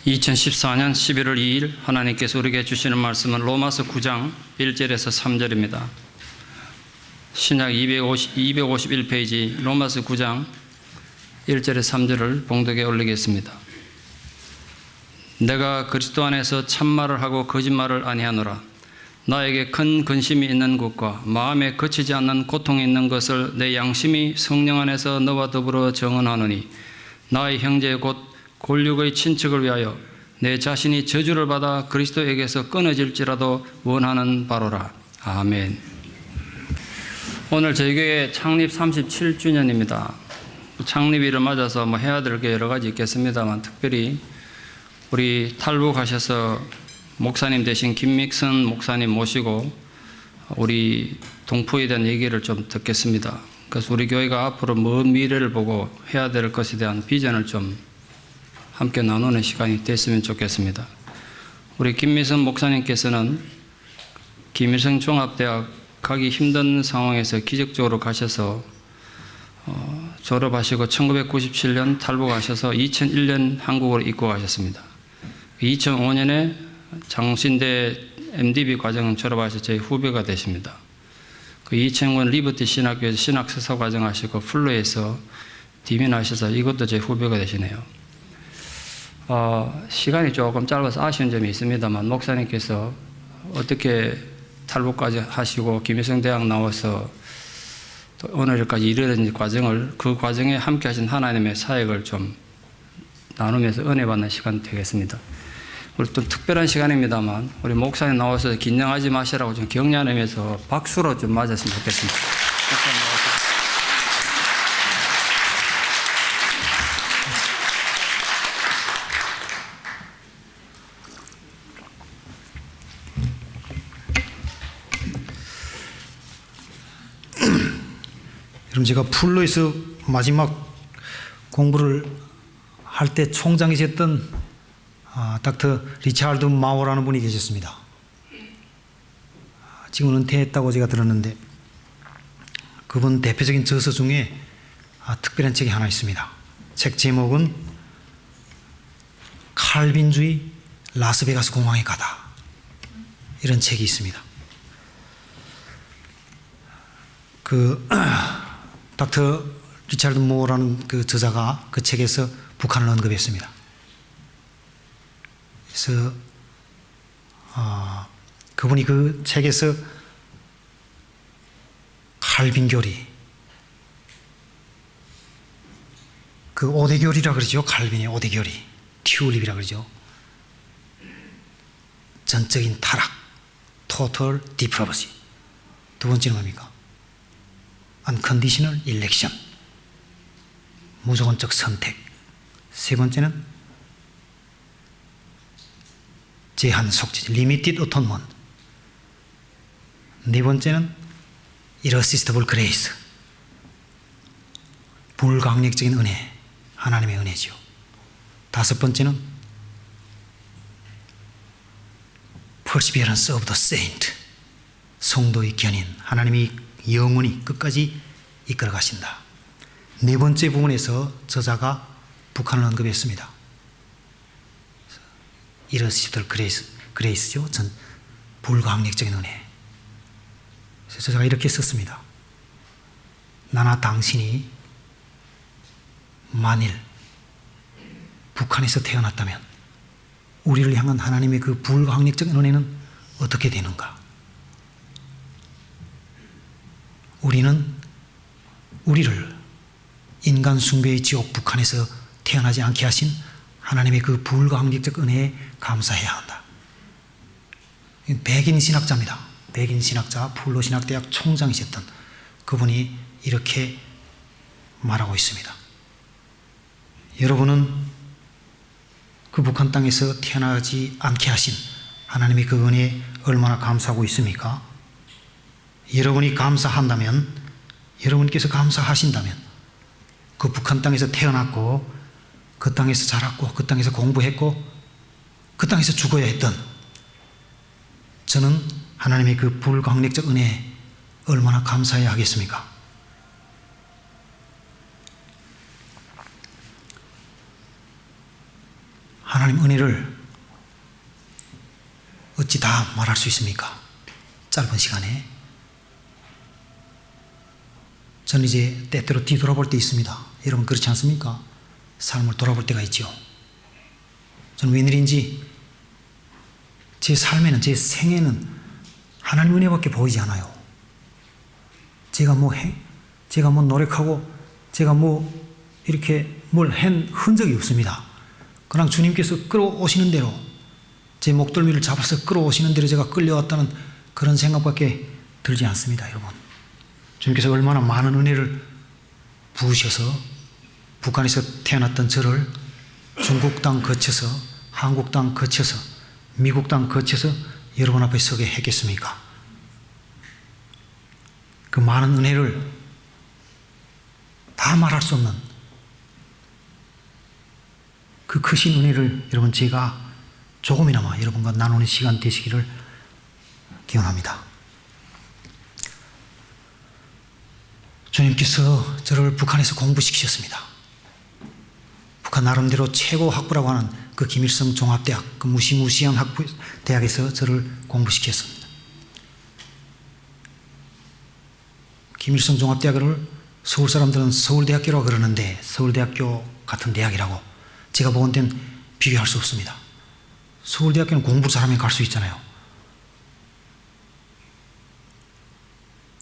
2014년 11월 2일 하나님께서 우리에게 주시는 말씀은 로마서 9장 1절에서 3절입니다. 신약 251페이지 로마서 9장 1절에서 3절을 봉독에 올리겠습니다. 내가 그리스도 안에서 참말을 하고 거짓말을 아니하노라. 나에게 큰 근심이 있는 것과 마음에 거치지 않는 고통이 있는 것을 내 양심이 성령 안에서 너와 더불어 정언하노니 나의 형제 곧 골육의 친척을 위하여 내 자신이 저주를 받아 그리스도에게서 끊어질지라도 원하는 바로라. 아멘. 오늘 저희 교회 창립 37주년입니다. 창립일을 맞아서 해야 될 게 여러 가지 있겠습니다만 특별히 우리 탈북하셔서 목사님 대신 김믹선 목사님 모시고 우리 동포에 대한 얘기를 좀 듣겠습니다. 그래서 우리 교회가 앞으로 먼 미래를 보고 해야 될 것에 대한 비전을 좀 함께 나누는 시간이 됐으면 좋겠습니다. 우리 김미선 목사님께서는 김일성 종합대학 가기 힘든 상황에서 기적적으로 가셔서 졸업하시고 1997년 탈북하셔서 2001년 한국으로 입국하셨습니다. 2005년에 장신대 MDB 과정 졸업하셔서 저희 후배가 되십니다. 2005년 리버티 신학교에서 신학 석사 과정 하시고 플로에서 디민 하셔서 이것도 제 후배가 되시네요. 시간이 조금 짧아서 아쉬운 점이 있습니다만 목사님께서 어떻게 탈북까지 하시고 김일성 대학 나와서 또 오늘까지 이르는 과정을 그 과정에 함께 하신 하나님의 사역을 좀 나누면서 은혜 받는 시간 되겠습니다. 우리 또 특별한 시간입니다만 우리 목사님 나와서 긴장하지 마시라고 좀 격려하면서 박수로 좀 맞았으면 좋겠습니다. 그럼 제가 풀로에서 마지막 공부를 할 때 총장이셨던 닥터 리차드 마오라는 분이 계셨습니다. 지금 은퇴했다고 제가 들었는데 그분 대표적인 저서 중에 특별한 책이 하나 있습니다. 책 제목은 칼빈주의 라스베가스 공항에 가다, 이런 책이 있습니다. 닥터 리차드 모어라는 그 저자가 그 책에서 북한을 언급했습니다. 그래서 그분이 그 책에서 칼빈교리, 그 오대교리라 그러죠. 칼빈의 오대교리, 튜립이라 그러죠. 전적인 타락, total depravity. 두 번째는 뭡니까? unconditional election, 무조건적 선택. 세 번째는 제한 속죄, limited atonement. 네 번째는 irresistible grace, 불강력적인 은혜, 하나님의 은혜죠. 다섯 번째는 perseverance of the saint, 성도의 견인, 하나님이 영원히 끝까지 이끌어 가신다. 네 번째 부분에서 저자가 북한을 언급했습니다. irresistible grace죠. 불가항력적인 은혜. 그래서 저자가 이렇게 썼습니다. 나나 당신이 만일 북한에서 태어났다면 우리를 향한 하나님의 그 불가항력적인 은혜는 어떻게 되는가? 우리는 우리를 인간 숭배의 지옥 북한에서 태어나지 않게 하신 하나님의 그 불가항력적 은혜에 감사해야 한다. 백인 신학자입니다. 백인 신학자, 풀로 신학대학 총장이셨던 그분이 이렇게 말하고 있습니다. 여러분은 그 북한 땅에서 태어나지 않게 하신 하나님의 그 은혜에 얼마나 감사하고 있습니까? 여러분이 감사한다면, 여러분께서 감사하신다면 그 북한 땅에서 태어났고 그 땅에서 자랐고 그 땅에서 공부했고 그 땅에서 죽어야 했던 저는 하나님의 그 불강력적 은혜에 얼마나 감사해야 하겠습니까? 하나님 은혜를 어찌 다 말할 수 있습니까? 짧은 시간에. 저는 이제 때때로 뒤돌아볼 때 있습니다. 여러분 그렇지 않습니까? 삶을 돌아볼 때가 있죠. 저는 웬일인지 제 삶에는, 제 생애는 하나님 은혜밖에 보이지 않아요. 제가 뭐 노력하고 제가 뭐 이렇게 뭘 한 흔적이 없습니다. 그냥 주님께서 끌어오시는 대로, 제 목덜미를 잡아서 끌어오시는 대로 제가 끌려왔다는 그런 생각밖에 들지 않습니다, 여러분. 주님께서 얼마나 많은 은혜를 부으셔서 북한에서 태어났던 저를 중국 땅 거쳐서, 한국 땅 거쳐서, 미국 땅 거쳐서 여러분 앞에 서게 했겠습니까? 그 많은 은혜를 다 말할 수 없는 그 크신 은혜를 여러분 제가 조금이나마 여러분과 나누는 시간 되시기를 기원합니다. 주님께서 저를 북한에서 공부시키셨습니다. 북한 나름대로 최고 학부라고 하는 그 김일성 종합대학, 그 무시무시한 대학에서 저를 공부시켰습니다. 김일성 종합대학을 서울 사람들은 서울대학교라고 그러는데 서울대학교 같은 대학이라고 제가 보건 데는 비교할 수 없습니다. 서울대학교는 공부 잘하면 갈 수 있잖아요.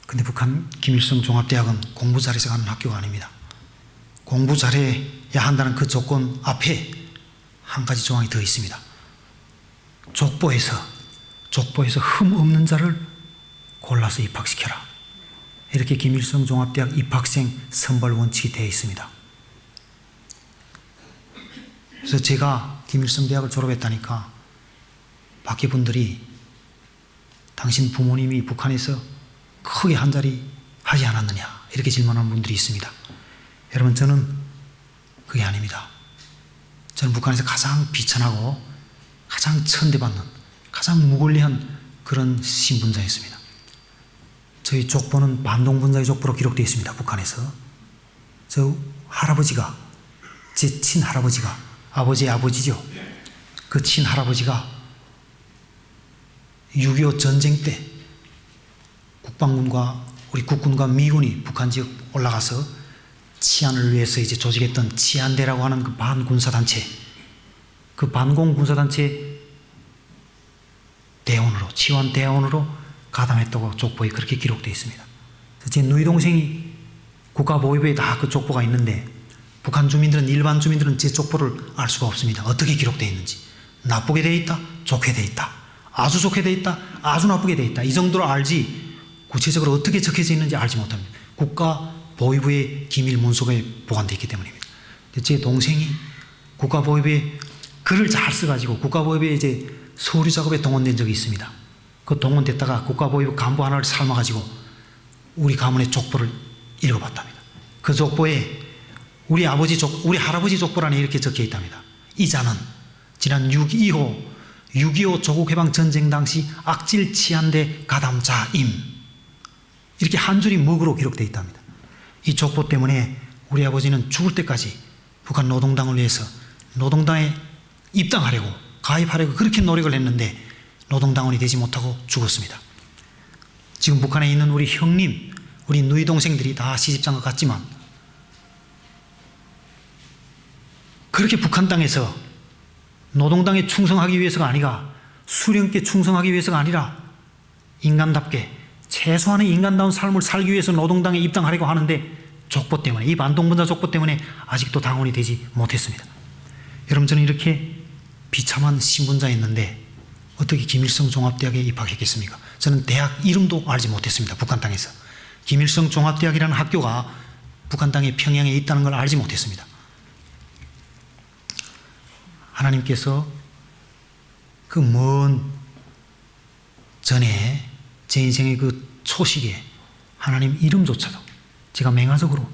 근데 북한 김일성 종합대학은 공부 잘해서 가는 학교가 아닙니다. 공부 잘해야 한다는 그 조건 앞에 한 가지 조항이 더 있습니다. 족보에서 흠 없는 자를 골라서 입학시켜라. 이렇게 김일성 종합대학 입학생 선발 원칙이 되어 있습니다. 그래서 제가 김일성 대학을 졸업했다니까 밖에 분들이 당신 부모님이 북한에서 크게 한 자리 하지 않았느냐 이렇게 질문하는 분들이 있습니다. 여러분 저는 그게 아닙니다. 저는 북한에서 가장 비천하고 가장 천대받는 가장 무권리한 그런 신분자였습니다. 저희 족보는 반동분자의 족보로 기록되어 있습니다. 북한에서. 저 할아버지가, 제 친할아버지가, 아버지의 아버지죠. 그 친할아버지가 6.25 전쟁 때 국방군과 우리 국군과 미군이 북한 지역 올라가서 치안을 위해서 이제 조직했던 치안대라고 하는 그 반군사단체, 그 반공군사단체 대원으로, 치환 대원으로 가담했다고 족보에 그렇게 기록되어 있습니다. 제 누이 동생이 국가보위부에 다 그 족보가 있는데 북한 주민들은, 일반 주민들은 제 족보를 알 수가 없습니다. 어떻게 기록되어 있는지. 나쁘게 되어 있다, 좋게 되어 있다, 아주 좋게 되어 있다, 아주 나쁘게 되어 있다, 이 정도로 알지 구체적으로 어떻게 적혀져 있는지 알지 못합니다. 국가보위부의 기밀 문서에 보관되어 있기 때문입니다. 제 동생이 국가보위부에 글을 잘 써가지고 국가보위부에 이제 서류 작업에 동원된 적이 있습니다. 그 동원됐다가 국가보위부 간부 하나를 삶아가지고 우리 가문의 족보를 읽어봤답니다. 그 족보에 우리 할아버지 족보란에 이렇게 적혀 있답니다. 이 자는 지난 6.25 조국해방 전쟁 당시 악질 치안대 가담자임. 이렇게 한 줄이 먹으로 기록되어 있답니다. 이 족보 때문에 우리 아버지는 죽을 때까지 북한 노동당을 위해서 노동당에 입당하려고, 가입하려고 그렇게 노력을 했는데 노동당원이 되지 못하고 죽었습니다. 지금 북한에 있는 우리 형님, 우리 누이 동생들이 다 시집장가 갔지만 그렇게 북한 땅에서 노동당에 충성하기 위해서가 아니라, 수령께 충성하기 위해서가 아니라 인간답게 최소한의 인간다운 삶을 살기 위해서 노동당에 입당하려고 하는데 족보 때문에, 이 반동분자 족보 때문에 아직도 당원이 되지 못했습니다. 여러분 저는 이렇게 비참한 신분자였는데 어떻게 김일성 종합대학에 입학했겠습니까? 저는 대학 이름도 알지 못했습니다. 북한 땅에서. 김일성 종합대학이라는 학교가 북한 땅의 평양에 있다는 걸 알지 못했습니다. 하나님께서 그 먼 전에 제 인생의 그 초식에 하나님 이름조차도 제가 맹아적으로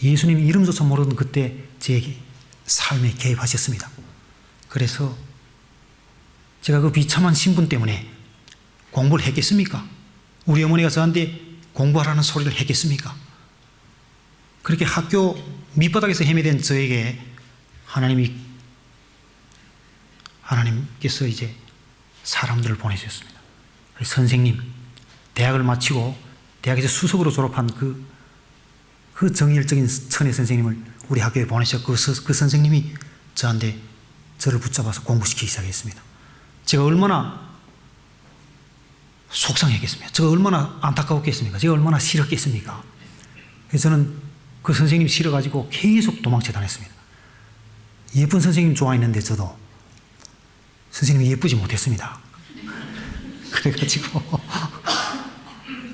예수님 이름조차 모르던 그때 제 삶에 개입하셨습니다. 그래서 제가 그 비참한 신분 때문에 공부를 했겠습니까? 우리 어머니가 저한테 공부하라는 소리를 했겠습니까? 그렇게 학교 밑바닥에서 헤매된 저에게 하나님이 하나님께서 이제 사람들을 보내셨습니다. 선생님, 대학을 마치고 대학에서 수석으로 졸업한 그 정열적인 천혜 선생님을 우리 학교에 보내셨고 그 선생님이 저한테 저를 붙잡아서 공부시키기 시작했습니다. 제가 얼마나 속상했겠습니까? 제가 얼마나 안타까웠겠습니까? 제가 얼마나 싫었겠습니까? 그래서 저는 그 선생님 싫어가지고 계속 도망쳐 다녔습니다. 예쁜 선생님 좋아했는데 저도 선생님이 예쁘지 못했습니다. 그래가지고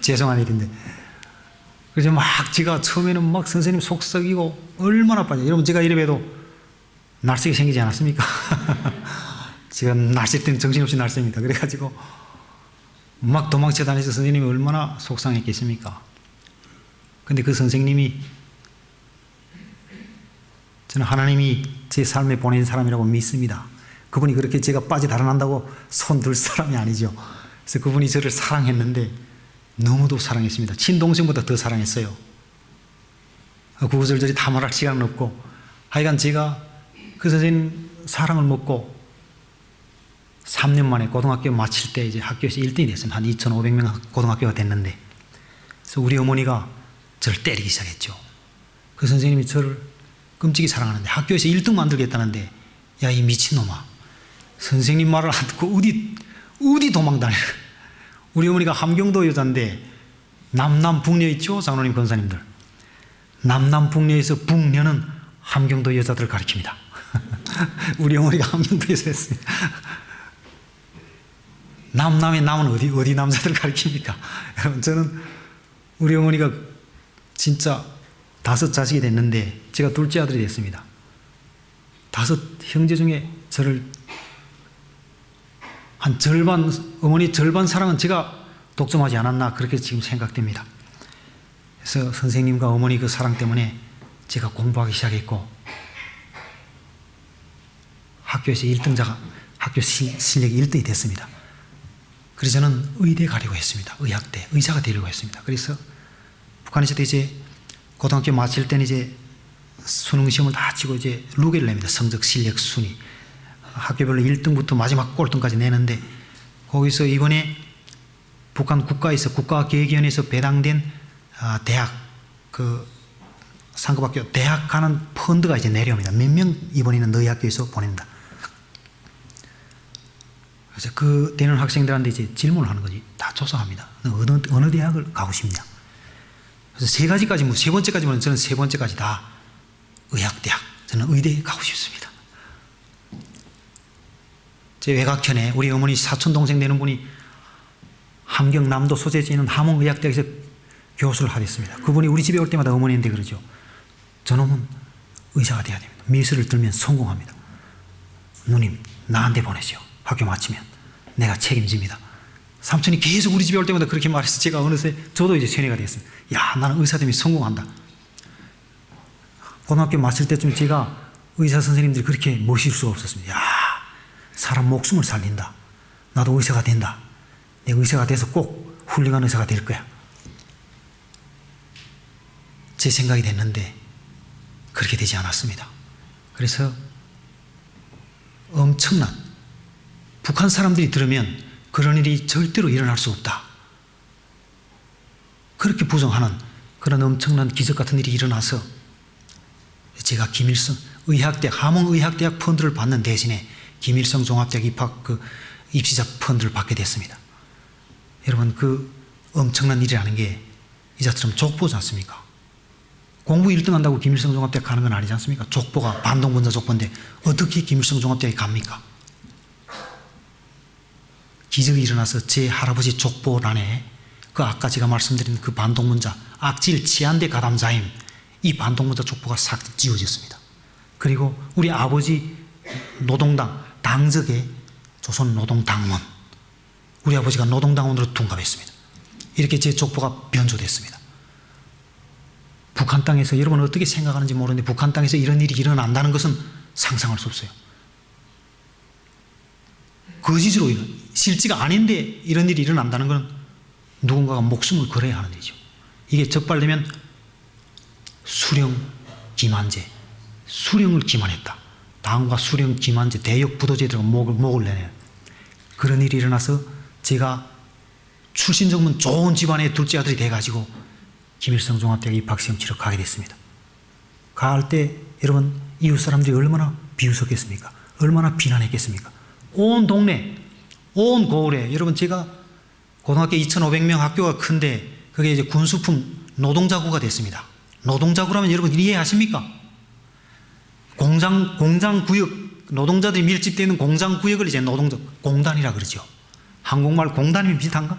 죄송한 일인데 그래서 막 제가 처음에는 막 선생님 속 썩이고 얼마나 빠져. 여러분 제가 이래봬도 날쌔게 생기지 않았습니까? 제가 날쌔 때는 정신없이 날쌔입니다. 그래가지고 막 도망쳐 다니면서 선생님이 얼마나 속상했겠습니까? 근데 그 선생님이 저는 하나님이 제 삶에 보낸 사람이라고 믿습니다. 그분이 그렇게 제가 빠져 달아난다고 손 들 사람이 아니죠. 그래서 그분이 저를 사랑했는데 너무도 사랑했습니다. 친동생보다 더 사랑했어요. 구구절절히 다 말할 시간은 없고 하여간 제가 그 선생님 사랑을 먹고 3년 만에 고등학교 마칠 때 이제 학교에서 1등이 됐습니다. 한 2,500명 고등학교가 됐는데 그래서 우리 어머니가 저를 때리기 시작했죠. 그 선생님이 저를 끔찍이 사랑하는데 학교에서 1등 만들겠다는데 야, 이 미친놈아. 선생님 말을 안 듣고 어디 도망다녀. 우리 어머니가 함경도 여자인데 남남북녀 있죠? 장로님 권사님들. 남남북녀에서 북녀는 함경도 여자들을 가리킵니다. 우리 어머니가 함경도에서 했습니다. 남남의 남은 어디 남자들 가리킵니까? 여러분 저는 우리 어머니가 진짜 5 자식이 됐는데 제가 둘째 아들이 됐습니다. 5 형제 중에 저를 한 절반, 어머니 절반 사랑은 제가 독점하지 않았나 그렇게 지금 생각됩니다. 그래서 선생님과 어머니 그 사랑 때문에 제가 공부하기 시작했고 학교에서 1등자가 학교 실력이 1등이 됐습니다. 그래서 저는 의대 가려고 했습니다. 의학대, 의사가 되려고 했습니다. 그래서 북한에서도 이제 고등학교 마칠 때는 이제 수능 시험을 다 치고 이제 루게를 냅니다. 성적, 실력, 순위. 학교별로 1등부터 마지막 꼴등까지 내는데 거기서 이번에 북한 국가에서 국가계획위원회에서 배당된 대학 그 상급학교 대학 가는 펀드가 이제 내려옵니다. 몇 명 이번에는 너희 학교에서 보낸다. 그래서 그 되는 학생들한테 이제 질문을 하는 거지. 다 조사합니다. 너 어느 대학을 가고 싶냐? 그래서 3가지까지, 뭐 3번째까지는 저는 3번째까지 다 의학대학. 저는 의대에 가고 싶습니다. 제 외곽현에 우리 어머니 사촌동생 되는 분이 함경남도 소재지에 있는 함흥의학대학에서 교수를 하셨습니다. 그분이 우리 집에 올 때마다 어머니한테 그러죠. 저놈은 의사가 돼야 됩니다. 미술을 들면 성공합니다. 누님 나한테 보내시오. 학교 마치면 내가 책임집니다. 삼촌이 계속 우리 집에 올 때마다 그렇게 말해서 제가 어느새 저도 이제 세뇌가 됐습니다. 야, 나는 의사 되면 성공한다. 고등학교 마칠 때쯤 제가 의사 선생님들이 그렇게 멋있을 수가 없었습니다. 야, 사람 목숨을 살린다. 나도 의사가 된다. 내가 의사가 돼서 꼭 훌륭한 의사가 될 거야. 제 생각이 됐는데 그렇게 되지 않았습니다. 그래서 엄청난 북한 사람들이 들으면 그런 일이 절대로 일어날 수 없다. 그렇게 부정하는 그런 엄청난 기적 같은 일이 일어나서 제가 김일성 의학대학 함흥의학대학 펀드를 받는 대신에 김일성 종합대학 입학 입시자 펀드를 받게 됐습니다. 여러분 그 엄청난 일이라는 게 이자처럼 족보지 않습니까? 공부 1등 한다고 김일성 종합대학 가는 건 아니지 않습니까? 족보가 반동분자 족보인데 어떻게 김일성 종합대학에 갑니까? 기적이 일어나서 제 할아버지 족보란에 그 아까 제가 말씀드린 그 반동문자 악질 치안대 가담자임 이 반동문자 족보가 싹 지워졌습니다. 그리고 우리 아버지 노동당 당적의 조선노동당원 우리 아버지가 노동당원으로 둔갑했습니다. 이렇게 제 족보가 변조됐습니다. 북한 땅에서 여러분 어떻게 생각하는지 모르는데 북한 땅에서 이런 일이 일어난다는 것은 상상할 수 없어요. 거짓으로 실제가 아닌데 이런 일이 일어난다는 것은 누군가가 목숨을 걸어야 하는 일이죠. 이게 적발되면 수령 기만죄, 수령을 기만했다. 당과 수령, 기만제, 대역, 부도제에 들어가 목을 내네요. 그런 일이 일어나서 제가 출신적으로는 좋은 집안의 둘째 아들이 돼가지고 김일성 종합대학 입학시험 치러 가게 됐습니다. 갈 때 여러분 이웃 사람들이 얼마나 비웃었겠습니까? 얼마나 비난했겠습니까? 온 동네, 온 고을에 여러분 제가 고등학교 2,500명 학교가 큰데 그게 이제 군수품 노동자구가 됐습니다. 노동자구라면 여러분 이해하십니까? 공장구역, 노동자들이 밀집되어 있는 공장구역을 이제 공단이라 그러죠. 한국말 공단이면 비슷한가?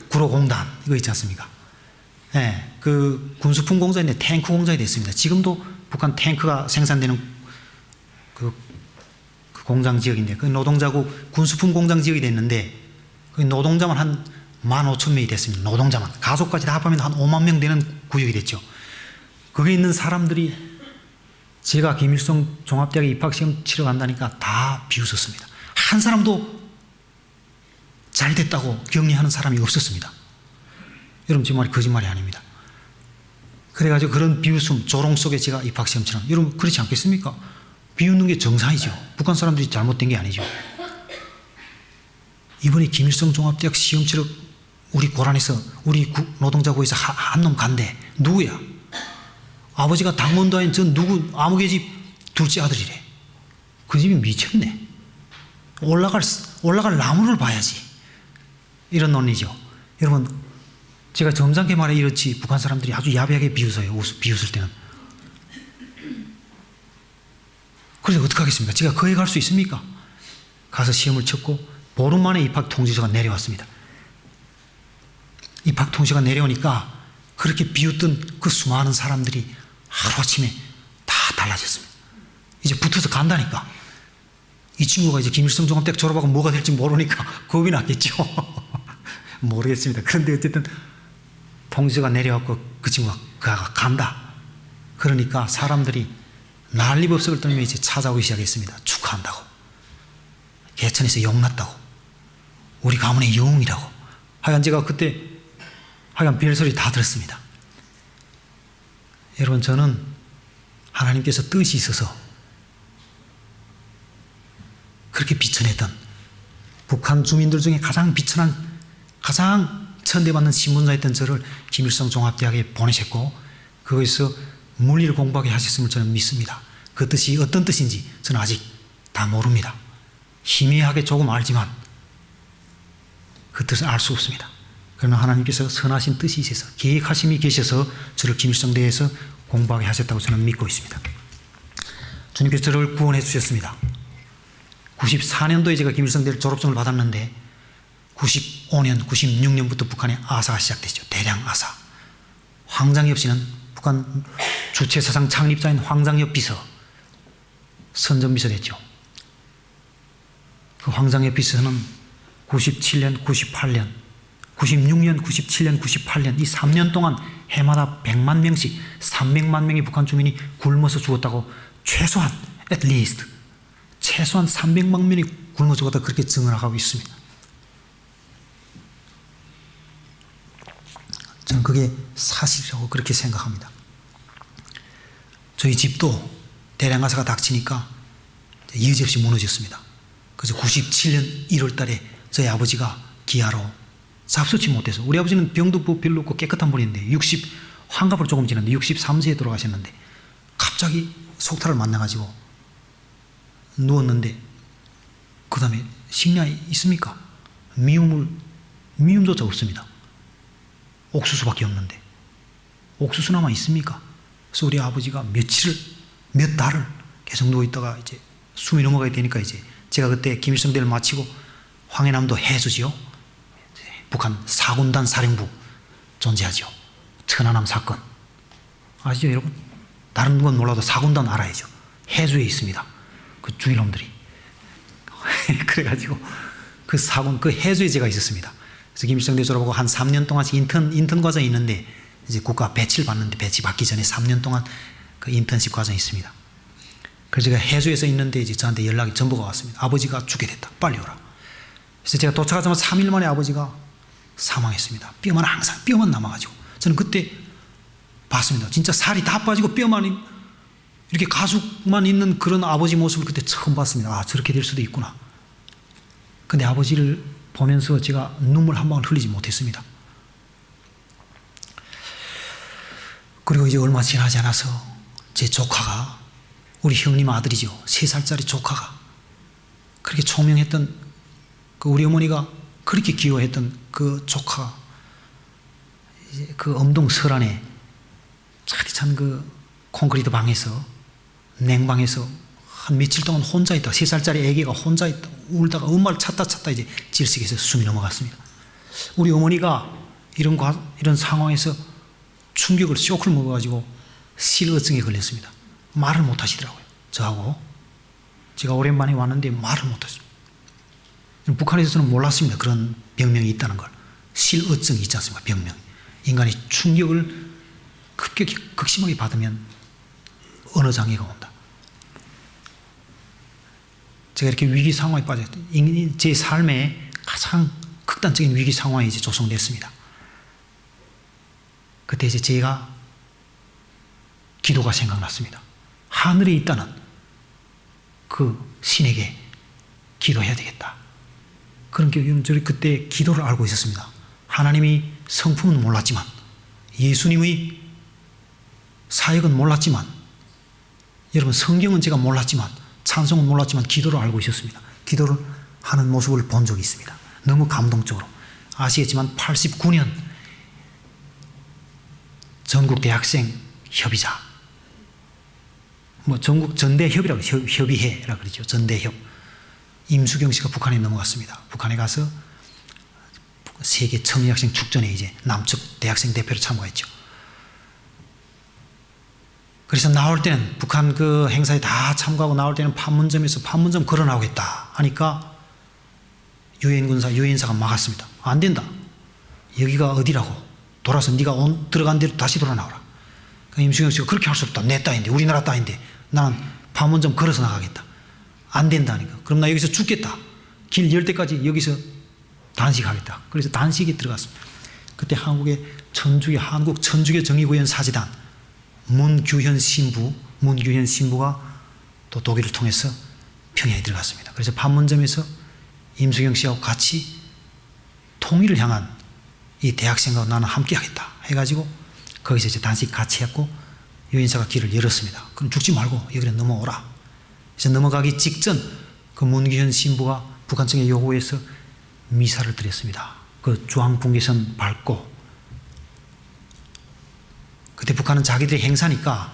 구로공단 이거 있지 않습니까? 네, 그 군수품 공장인데 탱크 공장이 됐습니다. 지금도 북한 탱크가 생산되는 그 공장 지역인데 그 노동자구 군수품 공장 지역이 됐는데 그 노동자만 한 15,000명이 됐습니다. 노동자만 가족까지 다 합하면 한 5만 명 되는 구역이 됐죠. 거기 있는 사람들이 제가 김일성 종합대학에 입학시험 치러 간다니까 다 비웃었습니다. 한 사람도 잘 됐다고 격려하는 사람이 없었습니다. 여러분 제 말이 거짓말이 아닙니다. 그래가지고 그런 비웃음 조롱 속에 제가 입학시험 치러 여러분 그렇지 않겠습니까? 비웃는 게 정상이죠. 북한 사람들이 잘못된 게 아니죠. 이번에 김일성 종합대학 시험 치러 우리 고란에서 우리 노동자구에서 한 놈 간대. 누구야? 아버지가 당원도 아닌 전 누구 아무개 집 둘째 아들이래. 그 집이 미쳤네. 올라갈 나무를 봐야지. 이런 논리죠. 여러분 제가 점잖게 말해 이렇지 북한 사람들이 아주 야비하게 비웃어요. 비웃을 때는. 그래서 어떻게 하겠습니까? 제가 거기 갈 수 있습니까? 가서 시험을 쳤고 보름 만에 입학 통지서가 내려왔습니다. 입학 통지서가 내려오니까 그렇게 비웃던 그 수많은 사람들이 하루아침에 다 달라졌습니다. 이제 붙어서 간다니까. 이 친구가 이제 김일성 종합대학 졸업하고 뭐가 될지 모르니까 겁이 났겠죠. 모르겠습니다. 그런데 어쨌든 통지서가 내려왔고 그 친구가 간다. 그러니까 사람들이 난리법석을 떨며 이제 찾아오기 시작했습니다. 축하한다고. 개천에서 용났다고. 우리 가문의 영웅이라고. 하여간 제가 그때 하여간 별소리 다 들었습니다. 여러분 저는 하나님께서 뜻이 있어서 그렇게 비천했던 북한 주민들 중에 가장 비천한 가장 천대받는 신분자였던 저를 김일성 종합대학에 보내셨고 거기서 물리를 공부하게 하셨음을 저는 믿습니다. 그 뜻이 어떤 뜻인지 저는 아직 다 모릅니다. 희미하게 조금 알지만 그 뜻을 알 수 없습니다. 그러나 하나님께서 선하신 뜻이 있어서 계획하심이 계셔서 저를 김일성대에서 공부하게 하셨다고 저는 믿고 있습니다. 주님께서 저를 구원해 주셨습니다. 94년도에 제가 김일성대를 졸업증을 받았는데 95년, 96년부터 북한의 아사가 시작됐죠. 대량 아사. 황장엽 씨는 북한 주체사상 창립자인 황장엽 비서, 선전비서 됐죠. 그 황장엽 비서는 97년, 98년, 96년, 97년, 98년 이 3년 동안 해마다 100만 명씩 300만 명의 북한 주민이 굶어서 죽었다고 최소한 at least 최소한 300만 명이 굶어 죽었다 그렇게 증언하고 있습니다. 저는 그게 사실이라고 그렇게 생각합니다. 저희 집도 대량가사가 닥치니까 여지없이 무너졌습니다. 그래서 97년 1월 달에 저희 아버지가 기아로 잡수치 못해서 우리 아버지는 병도 별로 없고 깨끗한 분인데 환갑을 조금 지났는데 63세에 돌아가셨는데 갑자기 속탈을 만나가지고 누웠는데 그 다음에 식량이 있습니까? 미움조차 없습니다. 옥수수밖에 없는데 옥수수나마 있습니까? 그래서 우리 아버지가 몇 달을 계속 누워있다가 이제 숨이 넘어가야 되니까 이제 제가 그때 김일성대를 마치고 황해남도 해수지요. 북한 4군단 사령부 존재하죠. 천안함 사건 아시죠 여러분? 다른 건 몰라도 4군단 알아야죠. 해수에 있습니다. 그 주인놈들이 그래가지고 그 해수에 제가 있었습니다. 그래서 김일성대 졸업하고 한 3년 동안씩 인턴 과정이 있는데 이제 국가 배치를 받는데 배치 받기 전에 3년 동안 그 인턴십 과정이 있습니다. 그래서 제가 해수에서 있는데 이제 저한테 연락이 전보가 왔습니다. 아버지가 죽게 됐다. 빨리 오라. 그래서 제가 도착하자마자 3일 만에 아버지가 사망했습니다. 뼈만 남아가지고 저는 그때 봤습니다. 진짜 살이 다 빠지고 뼈만 이렇게 가죽만 있는 그런 아버지 모습을 그때 처음 봤습니다. 아, 저렇게 될 수도 있구나. 근데 아버지를 보면서 제가 눈물 한 방울 흘리지 못했습니다. 그리고 이제 얼마 지나지 않아서 제 조카가, 우리 형님 아들이죠. 3살짜리 조카가 그렇게 총명했던 그 우리 어머니가 그렇게 기여했던 그 조카가 이제 그 엄동 설안에 차디찬 그 콘크리트 방에서, 냉방에서 한 며칠 동안 혼자 있다. 3살짜리 아기가 혼자 있다. 울다가 엄마를 찾다 이제 질식해서 숨이 넘어갔습니다. 우리 어머니가 이런 상황에서 충격을, 쇼크를 먹어가지고 실어증에 걸렸습니다. 말을 못 하시더라고요. 저하고. 제가 오랜만에 왔는데 말을 못 하시더라고요. 북한에서는 몰랐습니다. 그런 병명이 있다는 걸. 실어증이 있지 않습니까? 병명. 인간이 충격을 급격히 극심하게 받으면 언어 장애가 온다. 제가 이렇게 위기 상황에 빠졌던 제 삶의 가장 극단적인 위기 상황이 이제 조성됐습니다. 그때 이제 제가 기도가 생각났습니다. 하늘에 있다는 그 신에게 기도해야 되겠다. 그런 게 저희 그때 기도를 알고 있었습니다. 하나님이 성품은 몰랐지만, 예수님의 사역은 몰랐지만, 여러분 성경은 제가 몰랐지만, 찬송은 몰랐지만 기도를 알고 있었습니다. 기도를 하는 모습을 본 적이 있습니다. 너무 감동적으로. 아시겠지만 89년 전국 대학생 협의자, 전국 전대협이라고, 협의회라고 그러죠. 전대협. 임수경 씨가 북한에 넘어갔습니다. 북한에 가서 세계 청년학생 축전에 이제 남측 대학생 대표로 참가했죠. 그래서 나올 때는 북한 그 행사에 다 참가하고 나올 때는 판문점에서 판문점 걸어 나오겠다 하니까 유엔사가 막았습니다. 안 된다. 여기가 어디라고. 돌아서 네가 들어간 대로 다시 돌아 나오라. 임수경 씨가 그렇게 할 수 없다. 내 땅인데, 우리나라 땅인데 나는 판문점 걸어서 나가겠다. 안 된다니까. 그럼 나 여기서 죽겠다. 길 열 때까지 여기서 단식하겠다. 그래서 단식에 들어갔습니다. 그때 한국의 한국 천주교 정의구현 사제단 문규현 신부가 또 독일을 통해서 평양에 들어갔습니다. 그래서 판문점에서 임수경 씨하고 같이 통일을 향한 이 대학생과 나는 함께 하겠다 해가지고 거기서 이제 단식 같이 했고 유엔사가 길을 열었습니다. 그럼 죽지 말고 여기로 넘어오라. 그래서 넘어가기 직전 그 문규현 신부가 북한 측의 요구에서 미사를 드렸습니다. 그 중앙분계선 밟고. 그때 북한은 자기들의 행사니까,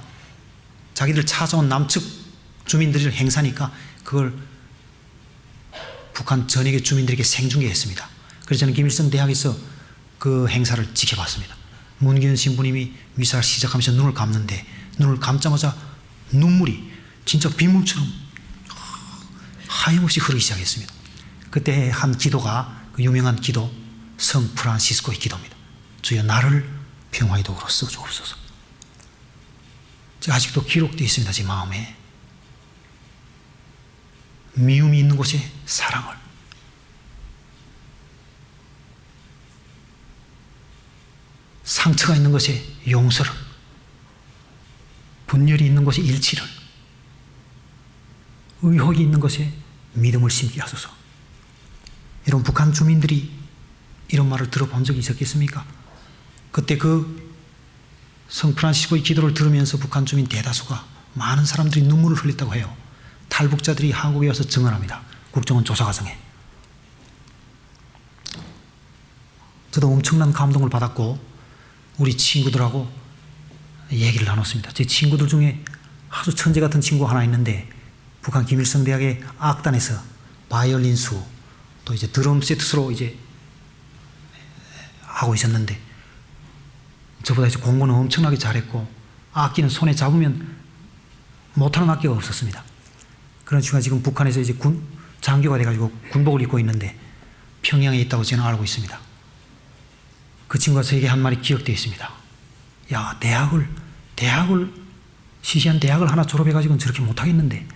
자기들 찾아온 남측 주민들의 행사니까 그걸 북한 전역의 주민들에게 생중계했습니다. 그래서 저는 김일성 대학에서 그 행사를 지켜봤습니다. 문규현 신부님이 미사를 시작하면서 눈을 감는데 눈을 감자마자 눈물이 진짜 빗물처럼 하염없이 흐르기 시작했습니다. 그때 한 기도가 그 유명한 기도 성 프란시스코의 기도입니다. 주여 나를 평화의 도구로 써주옵소서. 제가 아직도 기록되어 있습니다. 제 마음에. 미움이 있는 곳에 사랑을, 상처가 있는 곳에 용서를, 분열이 있는 곳에 일치를, 의혹이 있는 곳에 믿음을 심게 하소서. 이런 북한 주민들이 이런 말을 들어본 적이 있었겠습니까? 그때 그 성프란시스코의 기도를 들으면서 북한 주민 대다수가, 많은 사람들이 눈물을 흘렸다고 해요. 탈북자들이 한국에 와서 증언합니다. 국정원 조사 과정에. 저도 엄청난 감동을 받았고 우리 친구들하고 얘기를 나눴습니다. 제 친구들 중에 아주 천재 같은 친구 하나 있는데 북한 김일성 대학의 악단에서 바이올린 수, 또 이제 드럼 세트로 이제 하고 있었는데 저보다 이제 공부는 엄청나게 잘했고 악기는 손에 잡으면 못하는 악기가 없었습니다. 그런 친구가 지금 북한에서 이제 장교가 돼가지고 군복을 입고 있는데 평양에 있다고 저는 알고 있습니다. 그 친구가 저에게 한 말이 기억되어 있습니다. 야, 대학을 시시한 대학을 하나 졸업해가지고는 저렇게 못하겠는데,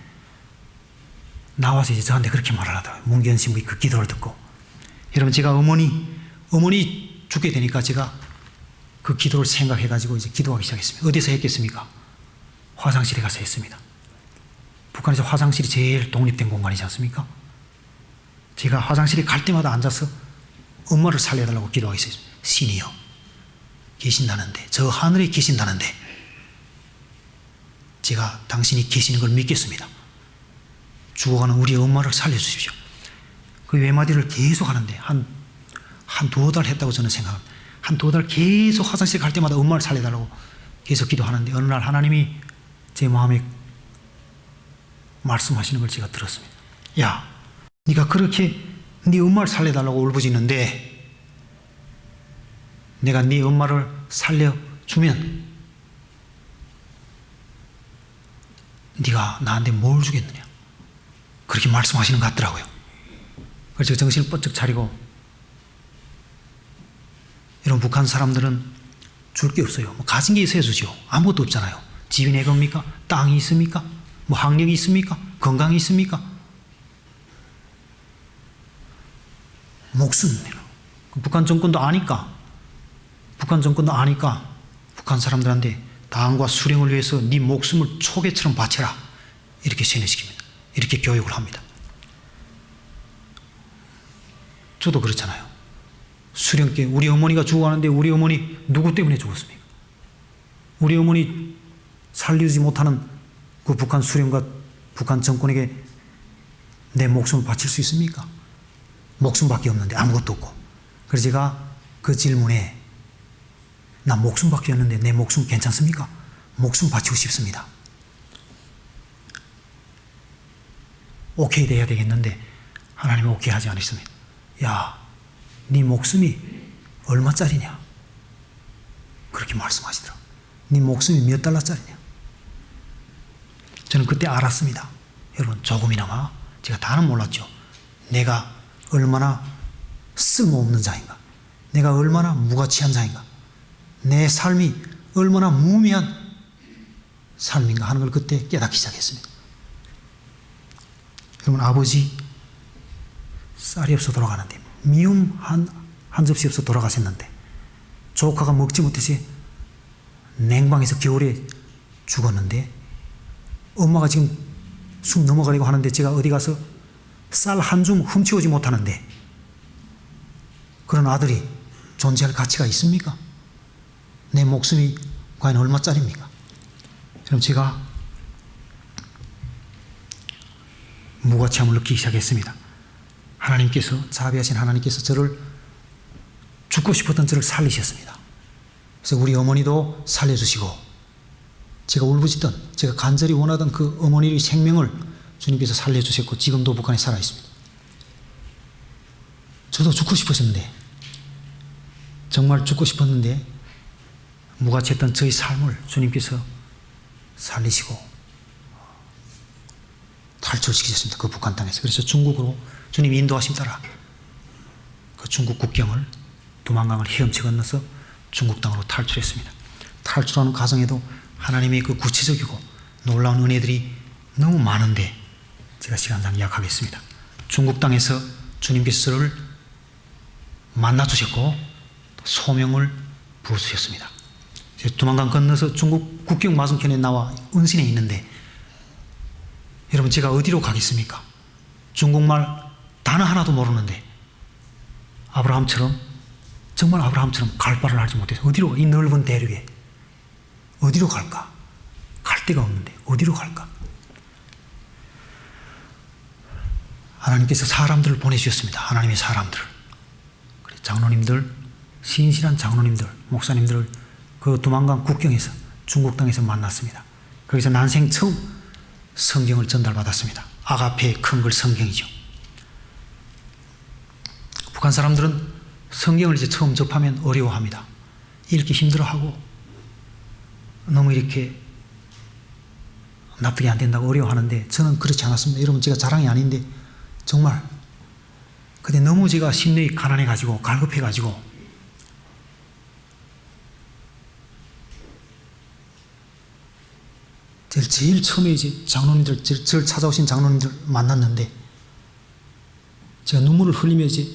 나와서 이제 저한테 그렇게 말을 하더라고요. 문규현 신부의 그 기도를 듣고. 여러분, 제가 어머니 죽게 되니까 제가 그 기도를 생각해가지고 이제 기도하기 시작했습니다. 어디서 했겠습니까? 화장실에 가서 했습니다. 북한에서 화장실이 제일 독립된 공간이지 않습니까? 제가 화장실에 갈 때마다 앉아서 엄마를 살려달라고 기도하겠어요. 신이여 계신다는데, 저 하늘에 계신다는데 제가 당신이 계시는 걸 믿겠습니다. 죽어가는 우리 엄마를 살려주십시오. 그 외마디를 계속 하는데 한 두어 달 했다고 저는 생각합니다. 한 두어 달 계속 화장실 갈 때마다 엄마를 살려달라고 계속 기도하는데 어느 날 하나님이 제 마음에 말씀하시는 걸 제가 들었습니다. 야, 네가 그렇게 네 엄마를 살려달라고 울부짖는데 내가 네 엄마를 살려주면 네가 나한테 뭘 주겠느냐, 그렇게 말씀하시는 것 같더라고요. 그래서 제가 정신을 번쩍 차리고, 여러분 북한 사람들은 줄 게 없어요. 뭐 가진 게 있어야 주죠. 아무것도 없잖아요. 집이 내 겁니까? 땅이 있습니까? 뭐 학력이 있습니까? 건강이 있습니까? 목숨. 북한 정권도 아니까 북한 사람들한테 당과 수령을 위해서 네 목숨을 초계처럼 바쳐라, 이렇게 세뇌시킵니다. 이렇게 교육을 합니다. 저도 그렇잖아요. 수령께 우리 어머니가 죽어가는데 우리 어머니 누구 때문에 죽었습니까? 우리 어머니 살리지 못하는 그 북한 수령과 북한 정권에게 내 목숨을 바칠 수 있습니까? 목숨밖에 없는데, 아무것도 없고. 그래서 제가 그 질문에 나 목숨밖에 없는데 내 목숨 괜찮습니까? 목숨 바치고 싶습니다. 오케이 돼야 되겠는데 하나님은 오케이 하지 않으셨습니다. 야, 네 목숨이 얼마짜리냐? 그렇게 말씀하시더라고요. 네 목숨이 몇 달러짜리냐? 저는 그때 알았습니다. 여러분, 조금이나마, 제가 다는 몰랐죠. 내가 얼마나 쓸모없는 자인가, 내가 얼마나 무가치한 자인가, 내 삶이 얼마나 무미한 삶인가 하는 걸 그때 깨닫기 시작했습니다. 여러분, 아버지 쌀이 없어 돌아가는데, 미움 한 접시 없어 돌아가셨는데, 조카가 먹지 못해서 냉방에서 겨울에 죽었는데, 엄마가 지금 숨 넘어가려고 하는데 제가 어디 가서 쌀 한 줌 훔치오지 못하는데, 그런 아들이 존재할 가치가 있습니까? 내 목숨이 과연 얼마짜리입니까? 그럼 제가 무가치함을 느끼기 시작했습니다. 하나님께서, 자비하신 하나님께서 저를, 죽고 싶었던 저를 살리셨습니다. 그래서 우리 어머니도 살려주시고, 제가 울부짖던, 제가 간절히 원하던 그 어머니의 생명을 주님께서 살려주셨고, 지금도 북한에 살아있습니다. 저도 죽고 싶었는데, 정말 죽고 싶었는데 무가치했던 저의 삶을 주님께서 살리시고 탈출시키셨습니다. 그 북한 땅에서. 그래서 중국으로 주님 인도하심 따라 그 중국 국경을, 두만강을 헤엄쳐 건너서 중국 땅으로 탈출했습니다. 탈출하는 과정에도 하나님의 그 구체적이고 놀라운 은혜들이 너무 많은데 제가 시간상 약하겠습니다. 중국 땅에서 주님께서 저를 만나주셨고 소명을 부어주셨습니다. 두만강 건너서 중국 국경 맞은편에 나와 은신에 있는데, 여러분, 제가 어디로 가겠습니까? 중국말 단어 하나도 모르는데 아브라함처럼, 정말 아브라함처럼 갈 바를 알지 못해서 어디로 가? 이 넓은 대륙에 어디로 갈까? 갈 데가 없는데 어디로 갈까? 하나님께서 사람들을 보내주셨습니다. 하나님의 사람들을. 장로님들, 신실한 장로님들, 목사님들을 그 두만강 국경에서, 중국 땅에서 만났습니다. 거기서 난생 처음 성경을 전달받았습니다. 아가페의 큰 걸 성경이죠. 북한 사람들은 성경을 이제 처음 접하면 어려워합니다. 읽기 힘들어하고 너무 이렇게 납득이 안 된다고 어려워하는데, 저는 그렇지 않았습니다. 여러분, 제가 자랑이 아닌데 정말 근데 너무 제가 심령이 가난해가지고, 갈급해가지고 제일 처음에 이제 장로님들, 저를 찾아오신 장로님들 만났는데 제가 눈물을 흘리며 이제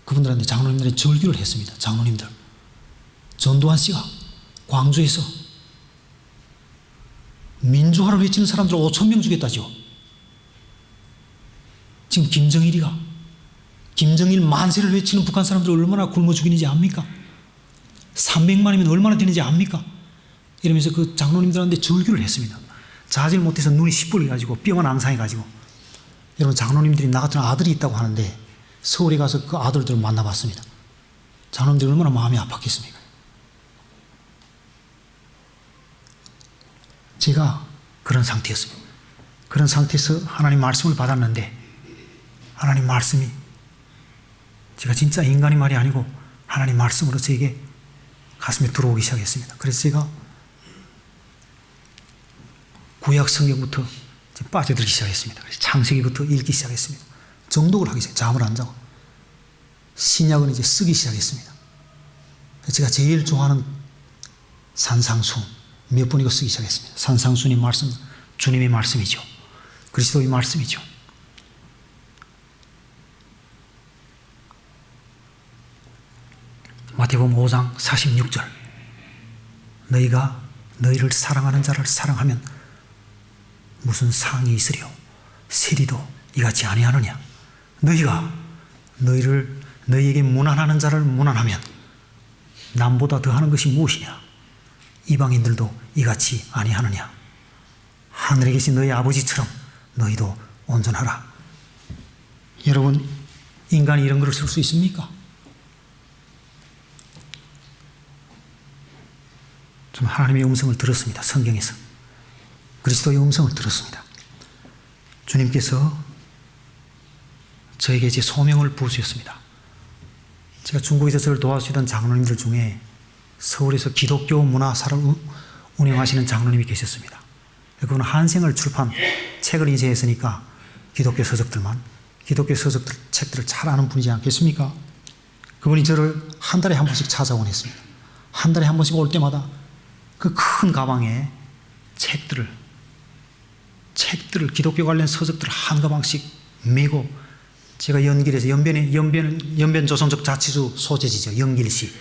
그분들한테, 장로님들의 절규를 했습니다. 장로님들, 전두환 씨가 광주에서 민주화를 외치는 사람들 5,000명 죽였다죠. 지금 김정일 만세를 외치는 북한 사람들 얼마나 굶어 죽이는지 압니까? 300만이면 얼마나 되는지 압니까? 이러면서 그 장로님들한테 절규를 했습니다. 자질 못해서 눈이 시뻘개가지고 뼈가 낭상해가지고. 여러분, 장로님들이 나 같은 아들이 있다고 하는데 서울에 가서 그 아들들을 만나봤습니다. 장로님들이 얼마나 마음이 아팠겠습니까? 제가 그런 상태였습니다. 그런 상태에서 하나님 말씀을 받았는데 하나님 말씀이 제가 진짜 인간의 말이 아니고 하나님 말씀으로 저에게 가슴에 들어오기 시작했습니다. 그래서 제가 구약 성경부터 빠져들기 시작했습니다. 그래서 창세기부터 읽기 시작했습니다. 정독을 하기 시작했어요. 잠을 안 자고. 신약은 이제 쓰기 시작했습니다. 제가 제일 좋아하는 산상순 몇 번이고 쓰기 시작했습니다. 산상순의 말씀, 주님의 말씀이죠. 그리스도의 말씀이죠. 마태복음 5장 46절 너희가 너희를 사랑하는 자를 사랑하면 무슨 상이 있으리요 세리도 이같이 아니하느냐 너희가 너희에게 문안하는 자를 문안하면 남보다 더하는 것이 무엇이냐 이방인들도 이같이 아니하느냐 하늘에 계신 너희 아버지처럼 너희도 온전하라. 여러분, 인간이 이런 글을 쓸 수 있습니까? 저는 하나님의 음성을 들었습니다. 성경에서 그리스도의 음성을 들었습니다. 주님께서 저에게 제 소명을 부으셨습니다. 제가 중국에서 저를 도와주시던 장로님들 중에 서울에서 기독교 문화사를 운영하시는 장로님이 계셨습니다. 그분은 한생을 출판 책을 인쇄했으니까 기독교 서적들 책들을 잘 아는 분이지 않겠습니까? 그분이 저를 한 달에 한 번씩 찾아오곤 했습니다. 한 달에 한 번씩 올 때마다 그 큰 가방에 책들을 기독교 관련 서적들을 한 가방씩 메고 제가 연길에서 연변 조선족 자치수 소재지죠. 연길시.